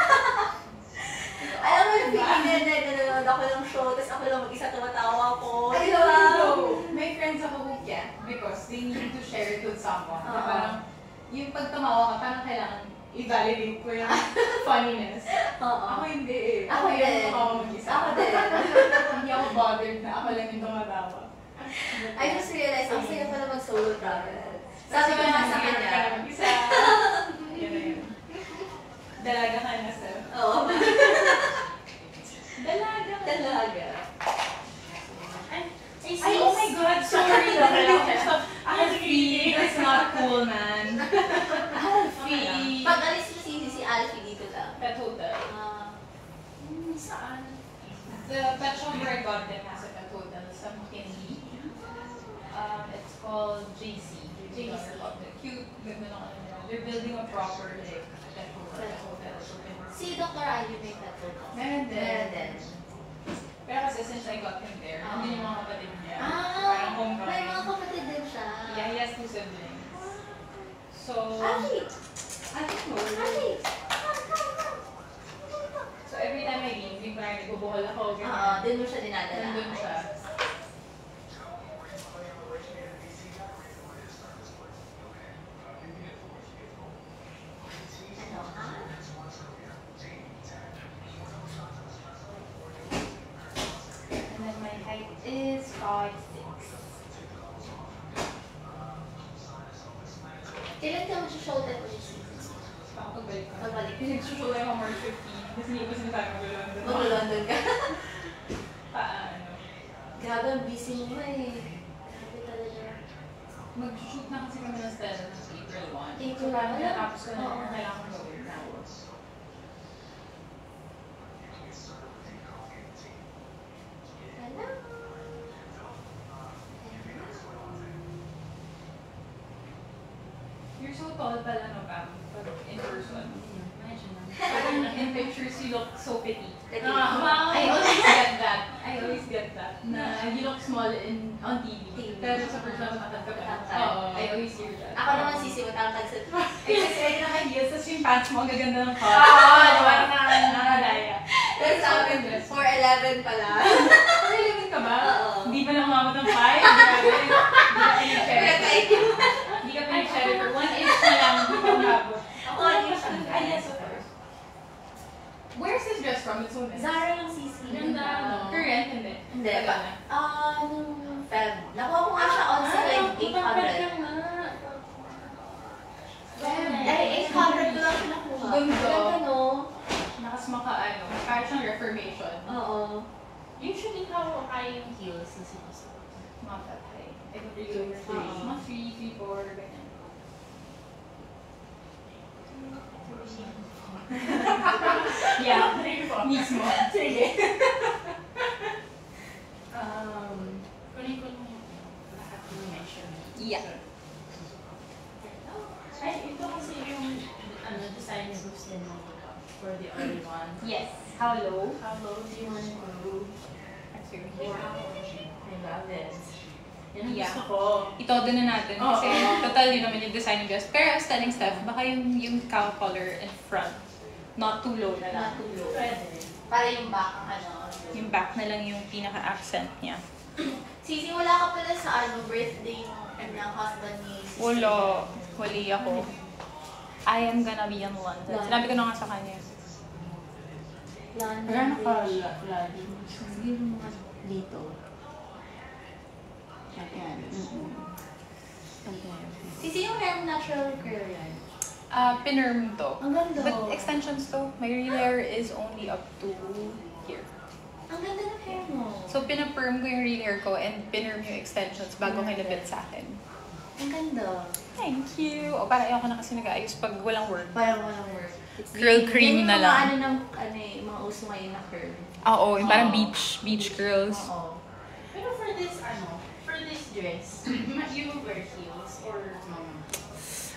Alam mo yung feeling na nanonood ako ng show, tapos ako lang mag-isa tumatawa ko. I Di know, ba? I know. May friends ako who can't because they need to share it with someone. Na Oo. parang, yung pag tumawa ka, parang kailangan i-validate ko yung funniness. Oo. Ako hindi eh. Ako yung din. tumawa mag-isa. Ako din. Hindi ako bothered na ako lang yung tumatawa. I just realized, ang saya pala mag-solo travel. Sabi ko nga sa kanya. Isa. Yan na yun. Dalaga ka na, sir. Oo. Dalaga. Talaga. Ay, oh my God, sorry. Alfie, that's not cool, man. Alfie. Pag alis mo si Alfie dito lang. Pet hotel. Saan? The pet shop where I got them has a pet hotel sa McKinley. It's called JC. JC. Cute. Ganda ng ano nila. They're building a proper like pet hotel. Si Dr. Ali may pet hotel. Meron din. Meron din. Pero kasi since I got him there, hindi yung mga kapatid niya. May Parang homecoming. mga kapatid din siya. Yeah, he has 2 siblings. So, Ali! I don't know. Ali! So every time I leave, yung parang nagbubuhol ako. Oo, din mo siya dinadala. Nandun siya. Ano, ha? And then my height is 5'6". Kailan ka mag-shoulder ulit? Pagbalik ka. Pagbalik. Nagsusulat ako March 15. Kasi hindi ko sinasabi mag-London. Mag-London ka. Paano? Grabe, ang busy mo eh. Grabe talaga. Mag-shoot na kasi kami ng Stella ng April 1. April So parang 1? natapos ko na Oo. yung kailangan ko gawin now. Hello? You're so tall pala, no, Pam? Pag in person. Imagine na. Parang in pictures, you look so petite. Petite. Wow! I always get that. I always get that. Na you look small on TV. TV. Pero sa person, matangkad ka pa. Matangkad. Oo. I always hear that. Ako naman sisi, matangkad sa Eh, kasi pwede naka-heels, tapos yung pants mo, ang gaganda ng cut. Oo, Parang nakakadaya. Pero sa akin, 4'11 pala. 4'11 ka ba? Oo. Hindi pa na umabot ng 5? Grabe. Hindi ka Kaya pinag-share. kahit yung... Hindi ka pinag-share for 1 inch na lang, hindi ka umabot. Ako, ano siya? Ay, yes, of course. Where's this dress from? It's so nice. Zara yung sisi. Ganda, no? Korean, hindi. Hindi Tagal ba? na. Nung Feb. Nakuha ko nga siya on sa like 800. Ay, 800 ko lang siya nakuha. Ganda. Ganda, no? Nakas ano, parang siyang reformation. Oo. Usually, how high yung heels na sinusuot? Not that high. I don't really wear Oo. mga 3, 4, ganyan. Yeah, mismo. Sige. Kunin ko lang yung lahat ng measurement. Yeah. Ay, ito kasi yung design ni Bruce din mo for the only one. Yes. How low? How low do you want to go? Wow. I love it. Yan ang Yeah. gusto ko. Ito na natin kasi Oo. total yun naman yung design ng dress. Pero I was telling Steph, baka yung cow collar in front, not too low na lang. Natulog. Pwede. Para yung back ang ano. Yung back na lang yung pinaka-accent niya. Sisi, wala ka pala sa ano, birthday ng husband ni Sisi. Wala. Wali ako. I am gonna be in London. Sinabi ko na nga sa kanya. London Pero Bridge. naka-lagi. Sige mo nga dito. Ayan. Sisi, yung hair mo natural curl yan. Pinerm to. Ang ganda. But extensions to. My real hair is only up to here. Ang ganda ng hair mo. So, pinaperm ko yung real hair ko and pinerm yung extensions bago kinabit sa akin. Ang ganda. Thank you. O, para ayoko na kasi nag-aayos pag walang work. Parang walang work. Curl cream na lang. Yan yung mga uso ngayon na curl. Oo, yung parang Oo. beach curls. Oo. Pero for this dress, you wear heels or no?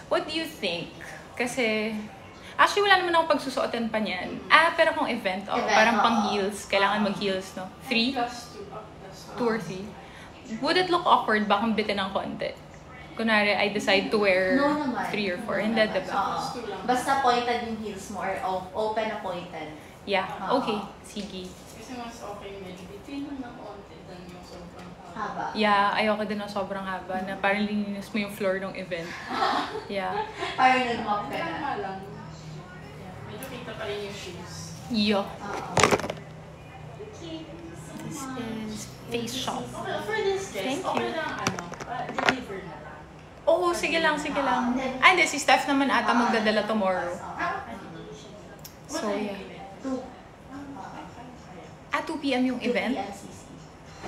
What do you think? Kasi, actually wala naman ako pagsusuotin pa niyan. Pero kung event, Event, parang oo. pang heels, kailangan mag-heels, no? 3? Plus 2. 2 or 3. Would it look awkward ba kung bitin ng konti? Kunwari, I decide to wear No naman. 3 or 4. No Hindi, naman. diba? Oo. Basta pointed yung heels mo or open na pointed. Yeah, Oo. okay. Sige. Kasi mas okay medyo between lang ng konti than yung sobrang Haba. Yeah, ayoko din ng sobrang haba na parang lininis mo yung floor ng event. Yeah. Parang nag-mop ka na. Tama lang. Yeah, medyo kita pa rin yung shoes. Yo. Oo. Okay. This is face shop. Okay, for this dress, Thank okay you. lang deliver na lang. Oo, sige lang, sige lang. Ay, hindi. Si Steph naman ata magdadala tomorrow. So, yeah. 2 p.m. yung 2 event? p.m. CC.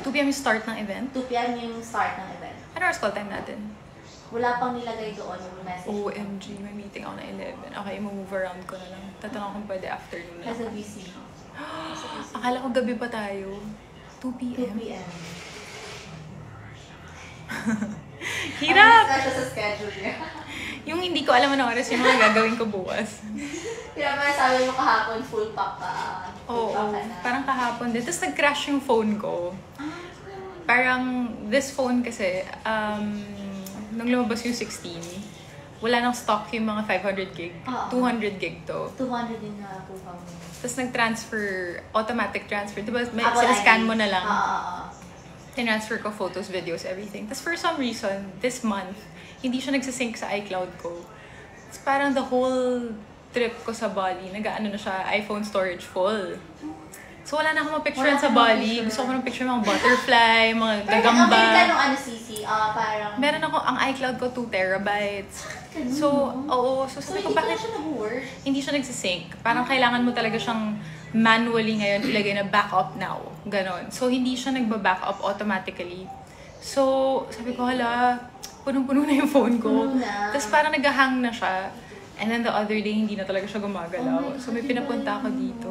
2 p.m. yung start ng event? 2 p.m. yung start ng event. Ano oras call time natin? Wala pang nilagay doon yung message. OMG, may meeting ako na 11. Okay, move around ko na lang. Tatanong kung pwede afternoon na. Nasa BC. Akala ko gabi pa tayo. 2 2 p.m. p.m. Hirap! Ang sa schedule niya. Yung hindi ko alam anong oras yung mga gagawin ko bukas. Kaya ba sabi mo kahapon, full pack ka. Oo, Full pack ka na. parang kahapon din. Tapos nag-crash yung phone ko. Parang this phone kasi, nung lumabas yung 16, wala nang stock yung mga 500 gig. Oo. 200 gig to. 200 din na kuha mo. Tapos nag-transfer, automatic transfer. Diba, may Apple scan ID. mo na lang. Oo. Tinransfer ko photos, videos, everything. Tapos for some reason, this month, hindi siya nagsisync sa iCloud ko. It's parang the whole trip ko sa Bali, nag-ano na siya, iPhone storage full. So wala na akong mapicturean Wala sa ka Bali. mapicture. Gusto ko ng picture mga butterfly, mga Pero gagamba. okay ka nung ano, CC? Parang... Meron ako, ang iCloud ko 2 terabytes. Ganun, So, no? oo. So So, sabi ko, hindi pa bakit siya nag-work? hindi siya nagsisync? Parang kailangan mo talaga siyang manually ngayon ilagay na backup now. Ganon. So, hindi siya nagba-backup automatically. So, sabi ko, hala, punong-puno na yung phone ko. Puno na. Tapos parang nag-hang na siya. And then the other day, hindi na talaga siya gumagalaw. Oh my So, may God, pinapunta ako diba? dito.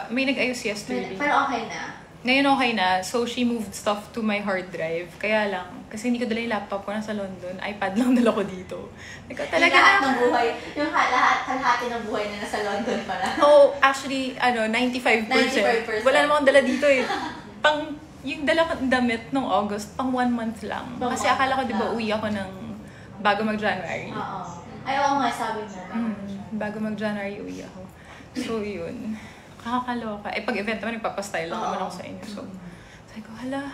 May nag-ayos yesterday. Pero okay na. Ngayon okay na. So, she moved stuff to my hard drive. Kaya lang, kasi hindi ko dala yung laptop ko nasa London. iPad lang dala ko dito. Ikaw talaga Yung lahat na. ng buhay, yung kalahati ng buhay na nasa London pala. Oh, actually, 95%. 95%. Wala namang dala dito eh. Yung dala ko damit nung August, pang 1 month lang. Pang Kasi 1 akala ko, month di ba, lang. uwi ako ng bago mag-January. Oo. Ay, oo nga, sabi mo. Bago mag-January, uwi ako. So, yun. Kakakaloka. Eh, pag-event naman, nagpapastyle lang naman ako sa inyo. So, sabi ko, hala,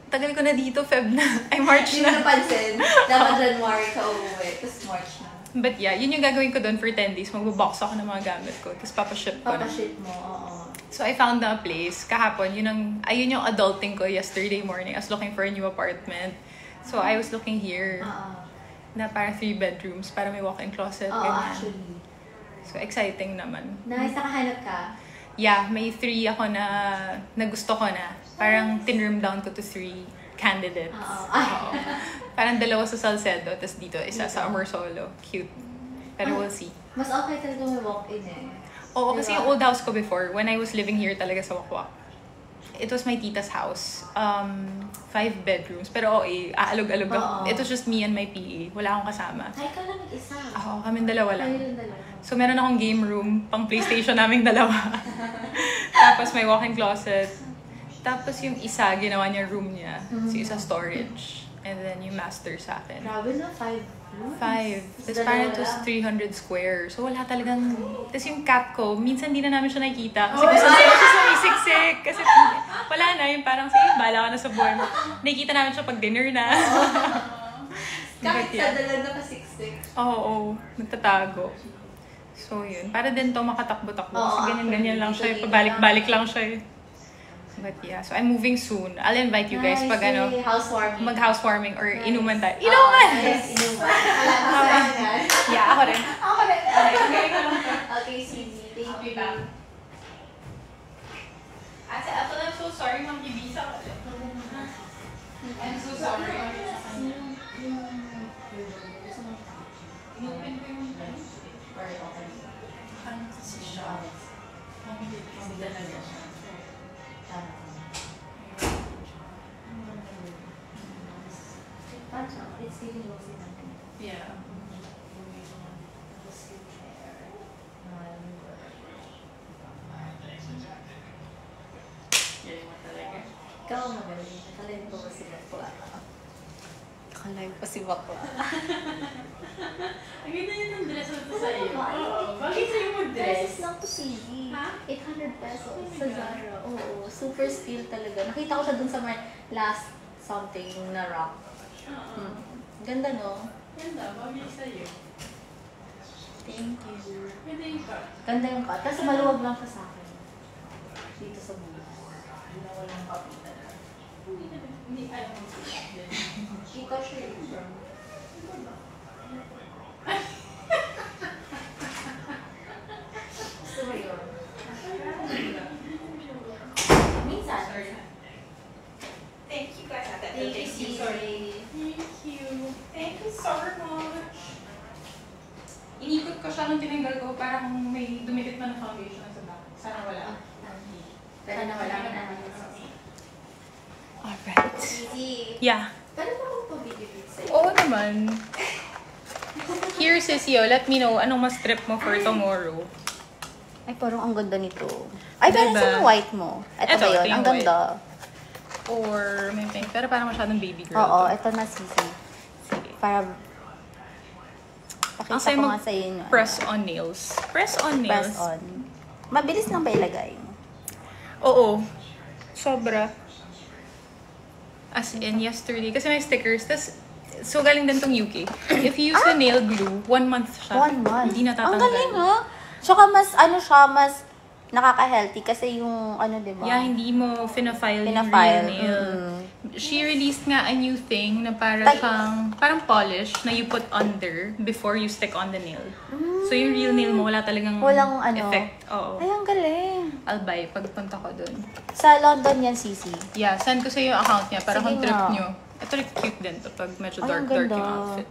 tagal ko na dito, Feb na. Ay, March Hindi na. napansin. Dapat January ka uuwi. Tapos March na. But yeah, yun yung gagawin ko doon for 10 days. Magbo-box ako ng mga gamit ko. Tapos papaship ko na. Papaship mo, oo. So I found a place kahapon. Ayun yung adulting ko yesterday morning. I was looking for a new apartment. So I was looking here Oo. na parang 3 bedrooms para may walk-in closet. Oo, ganyan. actually. So exciting naman. Nice, nakahanap ka. Yeah, may 3 ako na gusto ko na. Parang tinroom down ko to 3 candidates. Oo. Ay. Oo. Parang 2 sa Salcedo, tapos dito isa sa Amorsolo. Cute. Pero we'll see. Mas okay talaga may walk-in eh. Oo, Diba? kasi yung old house ko before, when I was living here talaga sa Wakwak, it was my tita's house. 5 bedrooms. Pero aalog-alog ako. Oo. It was just me and my PA. Wala akong kasama. Ay, ka lang mag-isa. Ako, kaming dalawa lang. Kayo lang dalawa. So, meron akong game room, pang PlayStation naming dalawa. Tapos may walk-in closet. Tapos yung isa, ginawa niya room niya. So, isa storage. And then yung master sa akin. Grabe na, 5 rooms. 5. Tapos Dalawa parang it was lang. 300 square. So wala talagang... Tapos yung cat ko, minsan hindi na namin siya nakikita. Kasi Oh, gusto ay! niya siya sumisiksik. Kasi wala na, yung parang, sige, bahala ka na sa buhay mo. Nakikita namin siya pag dinner na. Kahit But yeah. sa dala naka-6'6". Oo, nagtatago. So yun, para din to makatakbo-takbo. Oo, Kasi ganyan-ganyan lang siya. dito-dito Pabalik-balik lang siya eh. But yeah, so I'm moving soon. I'll invite you guys pag ano, housewarming. mag-housewarming or Nice. inuman tayo. Oo, Inuman! yes, inuman. Wala ko sa yan. Yeah, ako rin. Ako rin. Okay, Suzy. Thank I'll be you. back. Ate, Apple, I'm so sorry, Ma'am Gibisa. I'm so sorry. Inopen ko yung parang kasi siya. Kasi talaga siya. It's really rosy natin. Yeah. Galing mo talaga. Ikaw ang magaling. Nakalive ko ba si Bakla? Nakalive pa si Bakla. Ang ganda yun ng dress mo sa iyo. Bakit? Oo, bakit sa'yo mo dress? Pesos lang to CV. Ha? 800 pesos Oh my sa God. Zara. Oo, super steal talaga. Nakita ko siya dun sa my last something na rock. Oo. Ganda, no? Ganda, bagay sa'yo. Thank you. Ganda yung cut. Ganda yung cut. Kasi maluwag lang siya sa akin. Dito sa buhok. Hindi na walang kapitan. Hindi, ayaw mo siya. Ika siya yung Gusto mo yun? Minsan. Thank you guys. Thank you, Sisi. Thank you. Thank you so much. Inikot ko siya nung tinanggal ko para kung may dumikit man na foundation sa back. Sana wala. Sana wala ka na. Alright. Sisi. Yeah. Pwede ba akong pabibigit sa'yo? Oo naman. Here, Sissy, let me know anong mas trip mo for tomorrow. Ay, parang ang ganda nito. Ay, Diba? parang sa white mo. Ito ba yun? yung Ang ganda. Or may pink. Pero parang masyadong baby girl. Oo, to. ito na sisi. Sige. Para Ang pakita sa'yo ko mag- nga sa'yo yung Press on nails. Press on nails. Press on. Mabilis lang ba ilagay? Oo. Sobra. As in, yesterday. Kasi may stickers. So galing din tong UK. If you use the nail glue, 1 month siya. 1 month. Hindi Ang natatanggal. galing, ha? Tsaka mas, ano siya, mas nakaka-healthy kasi yung, ano, di ba? Yeah, hindi mo fina-file yung real Pina-file. nail. She released nga a new thing na para Like- siyang, parang polish na you put under before you stick on the nail. So yung real nail mo, wala talagang Walang ano. effect. Oo. Ay, ang galing. I'll buy pagpunta ko dun. Sa London yan, sisi. Yeah, send ko sa yung account niya para Sige kung trip nga. nyo. Ito like, cute din to pag medyo Ay, ang dark ganda. yung outfit.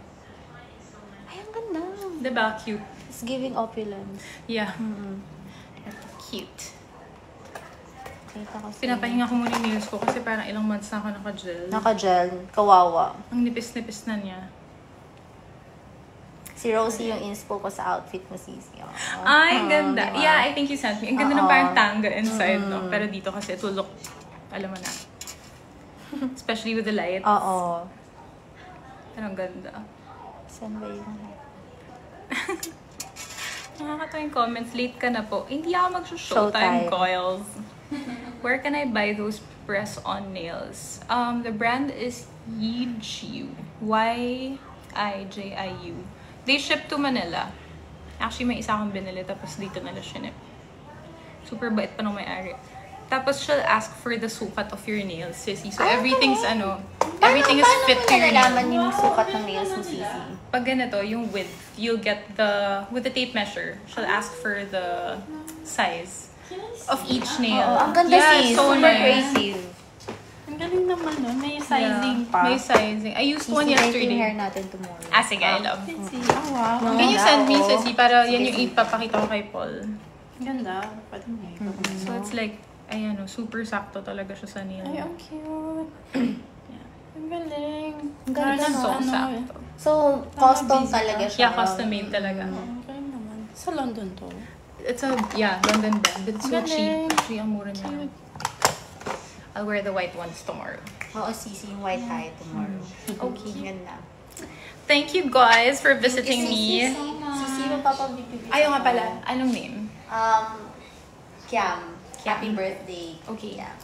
Ay, ang ganda. Diba? Cute. It's giving opulence. Yeah. Mm-mm. Cute. Kita ko sa'yo. Pinapahinga ko muna yung nails ko kasi parang ilang months na ako naka-gel. Naka-gel. Kawawa. Ang nipis-nipis na niya. Si Rosie yung inspo ko sa outfit mo, sisi. Oh. Ay, Oh, ganda. diba? Yeah, I think you sent me. Ang ganda ng Oo. parang tanga inside, no? Pero dito kasi it will look, alam mo na. Especially with the lights. Oo. Pero ang ganda. Saan ba yung... Nakakatawa yung comments. Late ka na po. Hindi ako Showtime. mag-showtime coils. Where can I buy those press-on nails? The brand is Yijiu. Y-I-J-I-U. They ship to Manila. Actually, may isa akong binili tapos dito nila shinip. Super bait pa nung may-ari. Tapos she'll ask for the sukat of your nails, sissy. So everything's everything is fit to your nalalaman nails. yung sukat ng nails mo, sisi? Pag ganito, yung width, you'll get with the tape measure, she'll ask for the size of each nail. Oo, ang ganda, Yeah, sis. so Super nice. creative. Ang galing naman nun. May Yeah, may sizing. I used one Sisi, yung hair yesterday. natin tomorrow. Ah, sige, I love. Oh, wow. Can you send me, Oo. sissy, para yan Sige, yung sige. ipapakita ko kay Paul. Ganda. Pwede mo eh. So it's like, ayan o, super sakto talaga siya sa nail. Ay, ang cute. Ang galing. Ang ganda, So no? sakto. So, custom busy talaga ka. siya. Yeah, custom made talaga. Ang galing naman. Sa London to. It's a, London brand. It's so cheap. Galing. Actually, ang mura niya. I'll wear the white ones tomorrow. Oo, sisi, yung white tie tomorrow. Okay. Ganda. Thank you guys for visiting me. Sisi, magpapabibigay. Ayaw nga pala. Anong name? Kiam. Happy birthday. Okay. Kiam.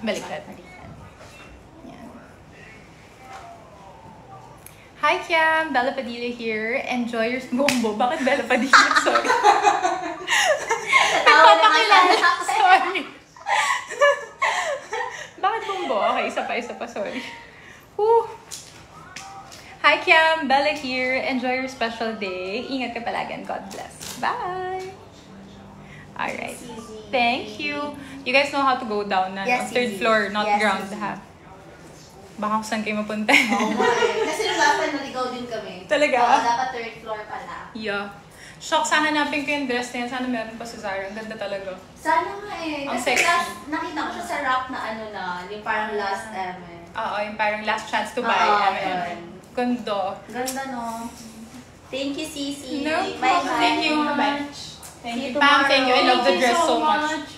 Baliktad. Yan. Hi, Kiam! Bella Padilla here. Enjoy your Bumbo. Bakit Bella Padilla? Sorry. Nagpapakilala. Sorry. Bakit Bumbo? Okay, isa pa. Sorry. Whew. Hi, Kiam! Bella here. Enjoy your special day. Ingat ka palagi and God bless. Bye! Alright. Thank you. You guys know how to go down na. Yes, Third easy. floor, not Yes, ground, easy. ha? Baka kung saan kayo mapunta. Oo nga eh. Kasi nung last time naligaw din kami. Talaga? Oo, dapat third floor pala. Yeah. Shock, sana hanapin ko yung dress na yan. Sana meron pa sa Zara. Ang ganda talaga. Sana nga eh. Ang Kasi sexy. nakita ko siya sa rack na ano na, yung parang last Oo, yung parang last chance to buy. Oo, M&M. Ganda. Ganda no. Thank you, Sisi. No Bye-bye. problem. Thank you. Bye-bye. Thank See you. you Pam, thank you. I love the Thank you dress so so much. much.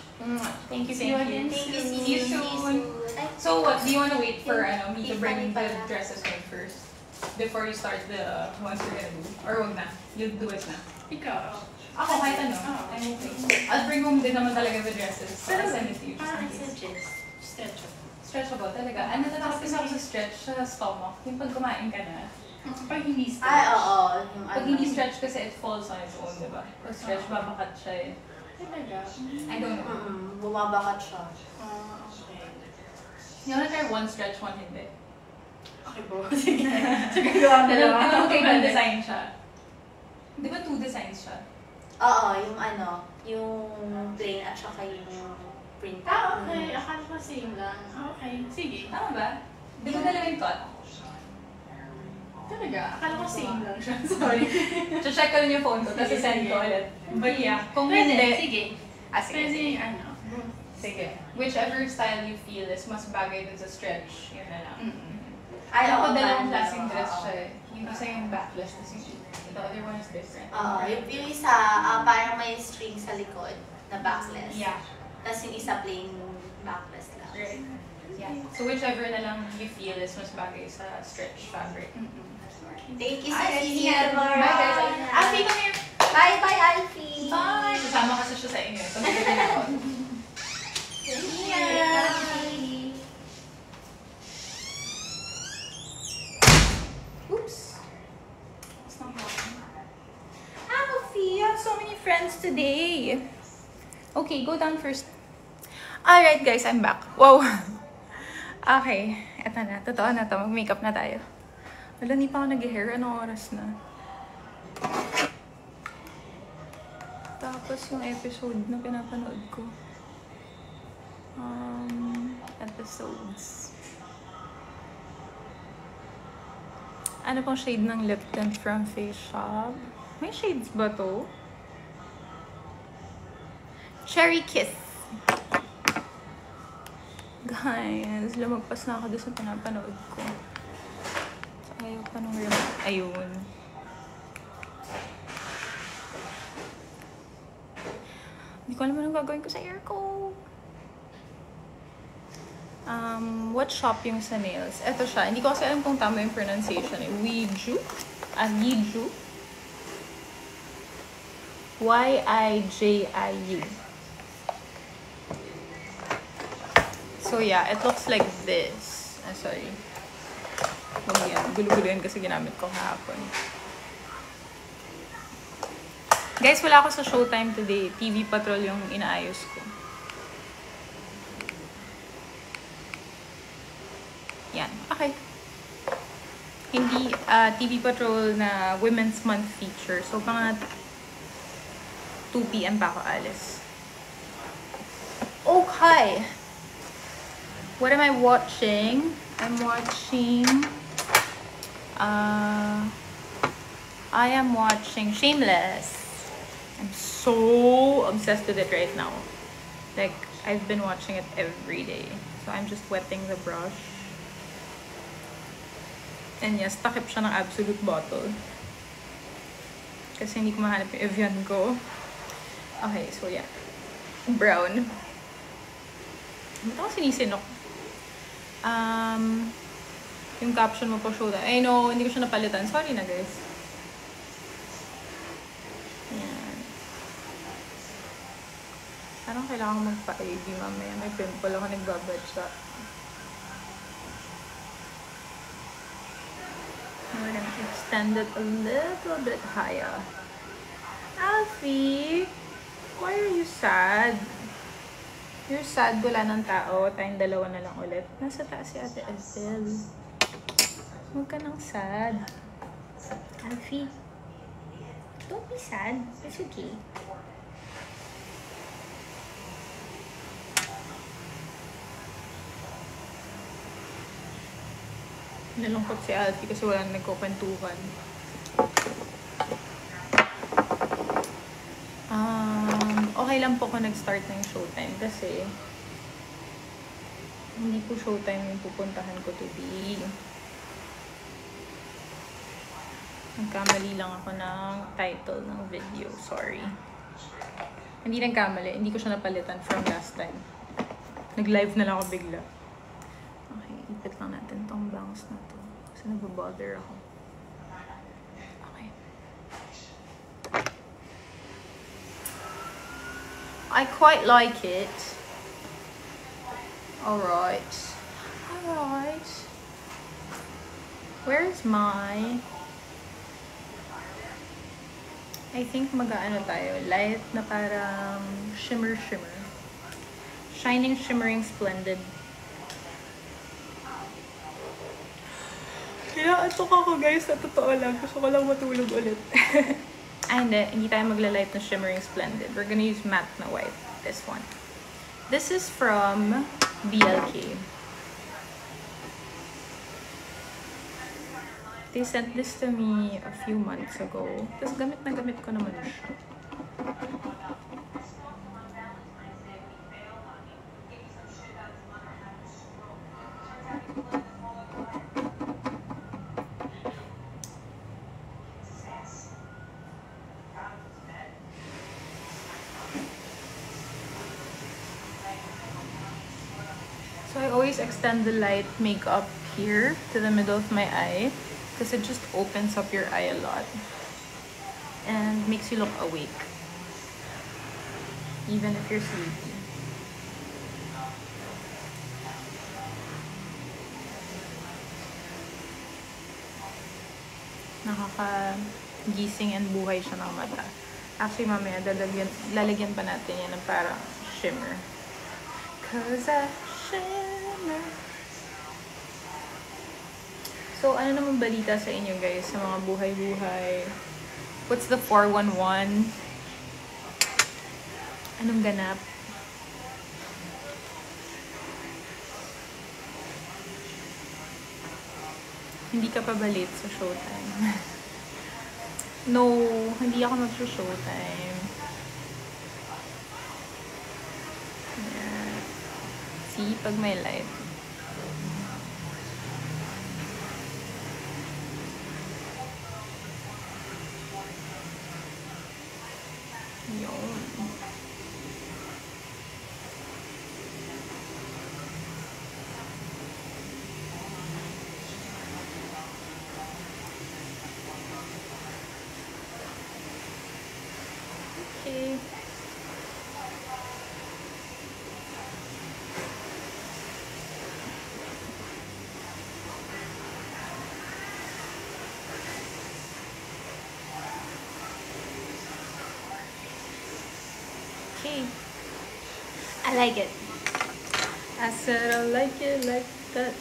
Thank you, See you thank you. again. Thank you, See Sisi. you soon. So what, do you want to wait for me to bring the Pala. dresses in first? Before you start the ones we're gonna do? Or wag na? You'll do it na? Ikaw. Ako, kahit ano. Oh. I'm okay. I'll bring home din naman talaga the dresses. So I'll send it to you. Just in case. suggest. Stretchable. Stretchable talaga. Ano na tapos ako sa stretch sa stomach. Yung pag kumain ka na. Pag hindi stretch. Ay, oo. Yung Pag ano. hindi stretch kasi it falls on its own, diba? Pag stretch, babakat siya eh. Talaga. I don't know. Bumabakat siya. Okay. You wanna try one stretch, one hindi? Okay po. Sige. Sige, gawa na lang. Okay ba design siya? Di ba 2 designs siya? Oo, yung ano, yung plain at saka yung print. Okay. Akala ko same lang. Okay. Sige. Tama ba? Di ba dalawa yung cut? Talaga? Akala ko same lang siya. Sorry. Check ko rin yung phone ko, tapos Sige, send sige. ko ulit. But yeah, kung Pwede. hindi, Sige. sige, Pwede, sige. ano. Sige. Whichever style you feel is mas bagay dun sa stretch, yun na lang. Ay, Ako oo, dalawang ano, klaseng dress oo. siya eh. Yung isa yung backless, tapos yung the other one is different. Oo, yung isa, parang may string sa likod na backless. Yeah. Tapos yung isa plain backless lang. Right. Yeah. So whichever na lang you feel is mas bagay sa stretch fabric. Thank you, Ay, Cecilia. sige. Bye, guys. Alfie, come here. Bye, Alfie. Bye! Kasama kasi siya sa inyo. Pag-ibigin ako. Alfie. Oops. Alfie, you have so many friends today. Okay, go down first. Alright guys, I'm back. Wow. Okay, eto na. Totoo na to. Mag-makeup na tayo. Wala, hindi pa ako nag-hair. Anong oras na? Tapos yung episode na pinapanood ko. Episodes. Ano pong shade ng lip tint from Face Shop? May shades ba to? Cherry Kiss. Guys, lumagpas na ako doon sa pinapanood ko. So, ayaw pa nung remote. Ayun. Hindi ko alam anong gagawin ko sa ear ko. What shop yung sa nails? Ito siya. Hindi ko kasi alam kung tama yung pronunciation eh. Weiju? Weiju? Y-I-J-I-U. So yeah, it looks like this. Sorry. Oh yeah, gulo-gulo yan kasi ginamit ko kahapon. Guys, wala ako sa Showtime today. TV Patrol yung inaayos ko. Yan. Okay. Hindi TV Patrol na Women's Month feature. So, mga 2 p.m. pa ako alis. Okay. What am I watching? I'm watching... I am watching Shameless. I'm so obsessed with it right now. Like, I've been watching it every day. So, I'm just wetting the brush. And yes, takip siya ng Absolute bottle. Kasi hindi ko mahanap yung Evian ko. Okay, so yeah. Brown. Ba't ako sinisinok? Yung caption mo po show that. I know, hindi ko siya napalitan. Sorry na, guys. Yan. Parang kailangan ko magpa-AB mamaya. May pimple ako nagbabadsa. I'm gonna extend it a little bit higher. Alfie! Why are you sad? You're sad, wala ng tao. Tayong dalawa na lang ulit. Nasa taas si Ate Adele. Huwag ka nang sad. Alfie, don't be sad. It's okay. Nalungkot si Alfie kasi wala nang nagkukwentuhan. Okay lang po kung nag-start na yung Showtime kasi hindi po Showtime yung pupuntahan ko today. Nagkamali lang ako ng title ng video. Sorry. Hindi nagkamali. Hindi ko siya napalitan from last time. Nag-live na lang ako bigla. Okay, ipit lang natin tong bangs na to. Kasi nababother ako. Okay. I quite like it. Alright. Alright. Where's my... I think mag-ano tayo. Light na parang shimmer. Shining, shimmering, splendid. Kinaantok ako guys, sa totoo lang. Gusto ko lang matulog ulit. Ay, hindi tayo magla-light na Shimmering Splendid. We're gonna use matte na white. This one. This is from BLK. They sent this to me a few months ago. Tapos gamit na gamit ko naman siya. So I always extend the light makeup here to the middle of my eye because it just opens up your eye a lot and makes you look awake even if you're sleepy. Nakaka-gising and buhay siya ng mata. Actually, mamaya lalagyan pa natin yan ng parang shimmer. 'Cause I shimmer. So, ano naman balita sa inyo guys sa mga buhay-buhay? What's the 411? Anong ganap? Hindi ka pa ba late sa showtime? No, hindi ako mag-showtime. Yeah. See, pag may light. Yun. Okay. Okay. I like it. I said I like it like that.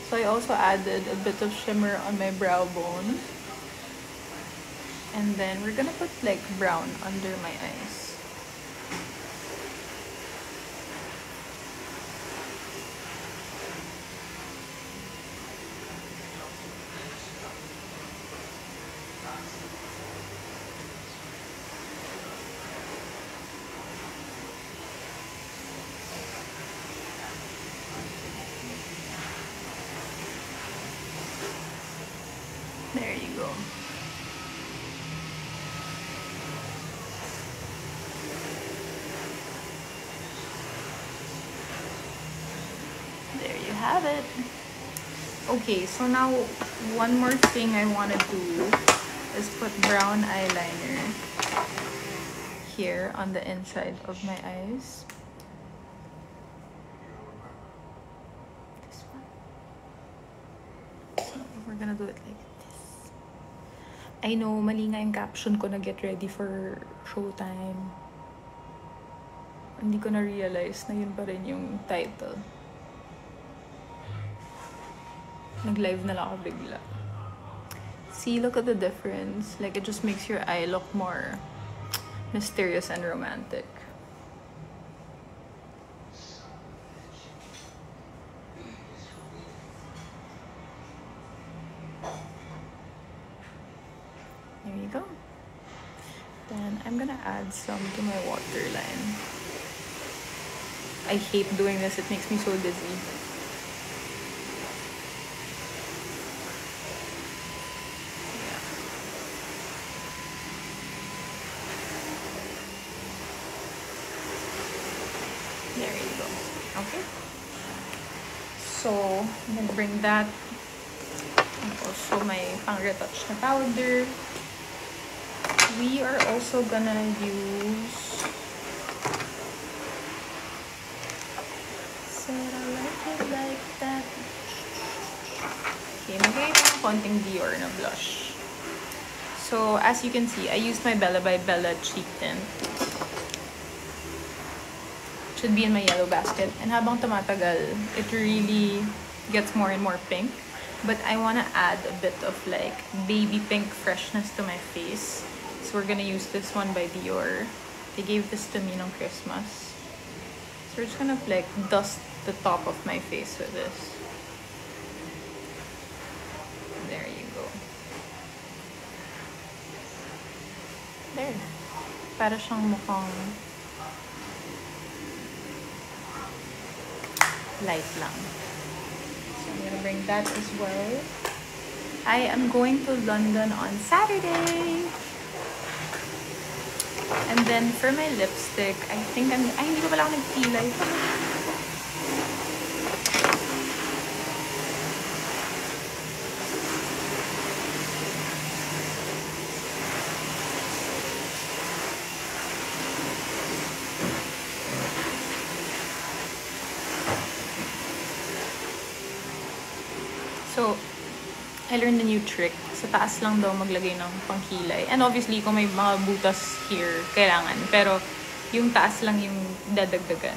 So I also added a bit of shimmer on my brow bone. And then we're gonna put like brown under my eyes. There you go. There you have it. Okay, so now one more thing I want to do is put brown eyeliner here on the inside of my eyes. This one. So we're gonna do it like this. I know, mali nga yung caption ko na get ready for showtime. Hindi ko na-realize na yun pa rin yung title. Nag-live na lang ako bigla. See, look at the difference. Like, it just makes your eye look more mysterious and romantic. There you go. Then I'm gonna add some to my waterline. I hate doing this. It makes me so dizzy. There you go. Okay. So, I'm gonna bring that. And also my pang-retouch na powder. We are also gonna use... Said I like it like that. Okay, magiging ko ng konting Dior na blush. So, as you can see, I used my Bella by Bella cheek tint. should be in my yellow basket. And habang tumatagal, it really gets more and more pink. But I want to add a bit of like baby pink freshness to my face. So we're gonna use this one by Dior. They gave this to me on Christmas. So we're just gonna like dust the top of my face with this. There you go. There. Para siyang mukhang light lang. So I'm gonna bring that as well. I am going to London on Saturday. And then for my lipstick, I think hindi ko pala ako nagpilay. So, I learned a new trick. Sa taas lang daw maglagay ng pangkilay. And obviously, kung may mga butas here, kailangan. Pero, yung taas lang yung dadagdagan.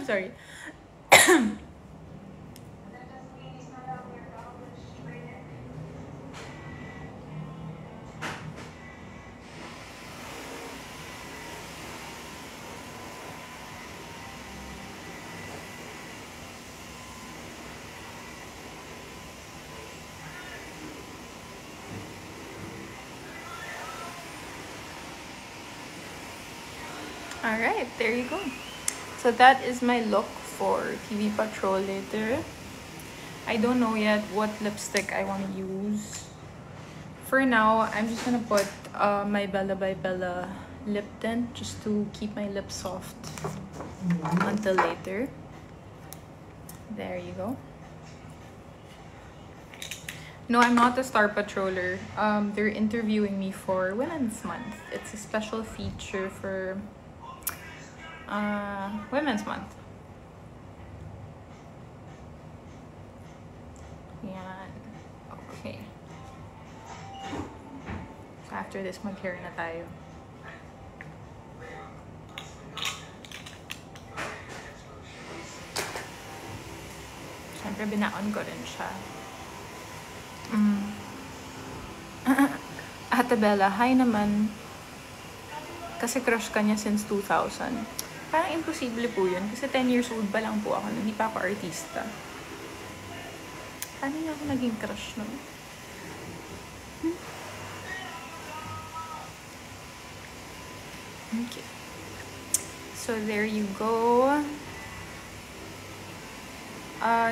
Sorry. Alright, there you go. So that is my look for TV Patrol later. I don't know yet what lipstick I want to use. For now, I'm just gonna put my Bella by Bella lip tint just to keep my lips soft until later. There you go. No, I'm not a Star Patroller. They're interviewing me for Women's Month. It's a special feature for Women's Month. Yan. Okay. So after this, mag-hair na tayo. Siyempre, binaon ko rin siya. Ate Bella, hi naman. Kasi crush ka niya since 2000. Parang imposible po yun. Kasi 10 years old pa lang po ako. Hindi pa ako artista. Paano niya ako naging crush nun? Okay. So there you go.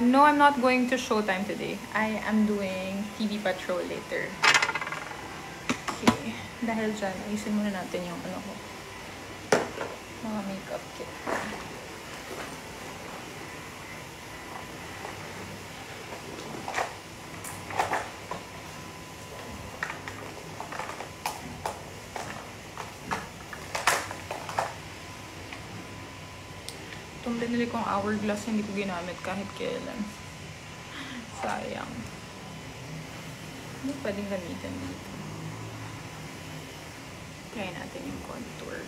No, I'm not going to Showtime today. I am doing TV Patrol later. Okay. Dahil dyan, ayusin muna natin yung ano ko. Mga makeup kit. Itong binili kong hourglass, hindi ko ginamit kahit kailan. Sayang. Ano pwedeng gamitin dito? Try natin yung contour.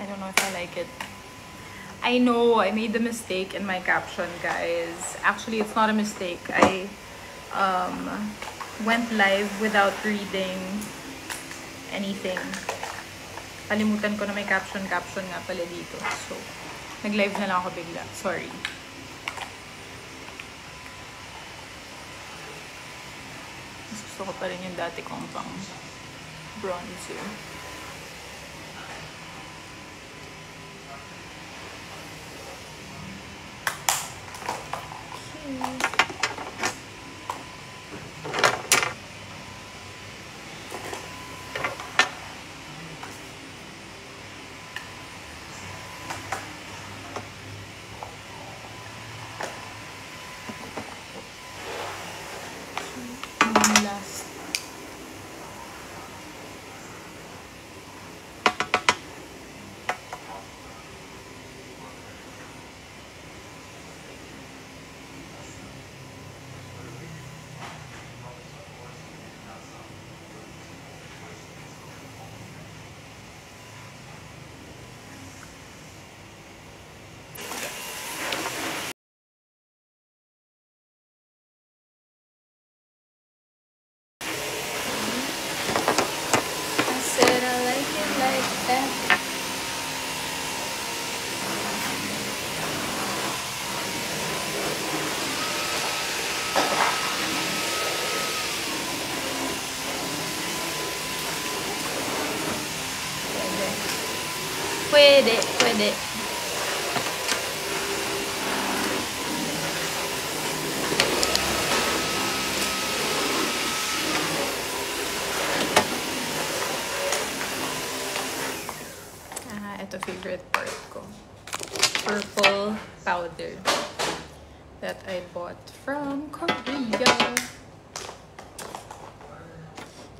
I don't know if I like it. I know I made the mistake in my caption, guys. Actually, it's not a mistake. I went live without reading anything. Kalimutan ko na may caption nga pala dito. So, nag-live na lang ako bigla. Sorry. Mas gusto ko pa rin yung dati kong pang bronzer. Last. I said I like it like that. Pwede. Pwede. Ito favorite part ko. Purple powder that I bought from Korea.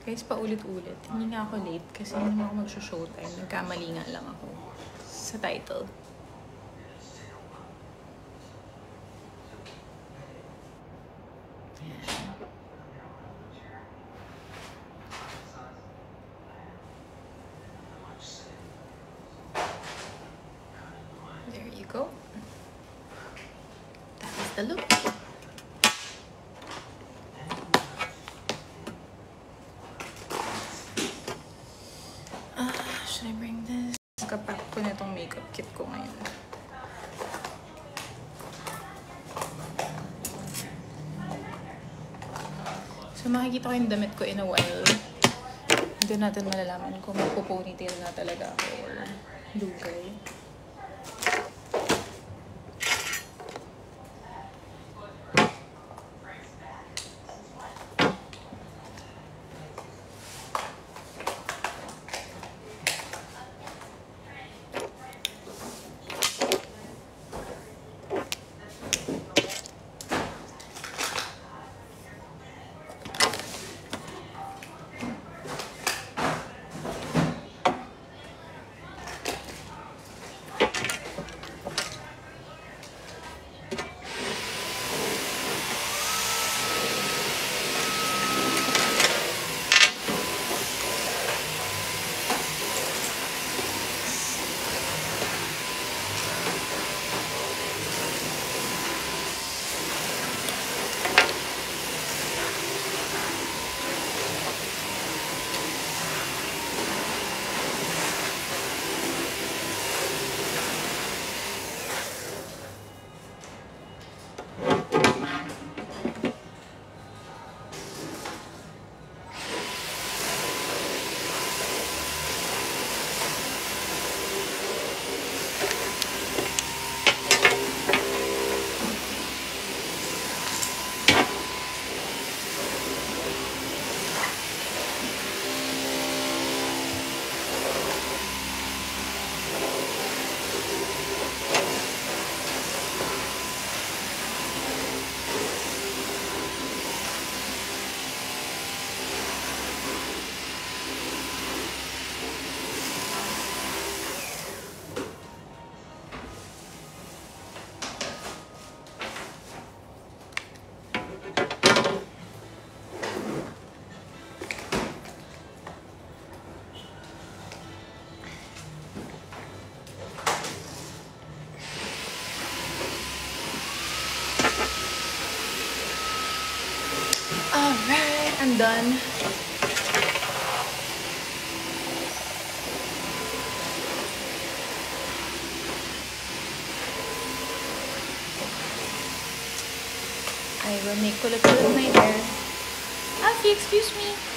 Guys, paulit-ulit. Hindi nga ako late kasi hindi naman ako mag-showtime. Nagkamali nga lang ako sa title. There you go. That is the look. Should I bring this? Kapak ko na itong makeup kit ko ngayon. So makikita ko yung damit ko in a while. Hindi natin malalaman kung magpo-ponytail na talaga ako or lugay. Alright, I'm done. I will make kulit-kulit my hair. Alfie, excuse me.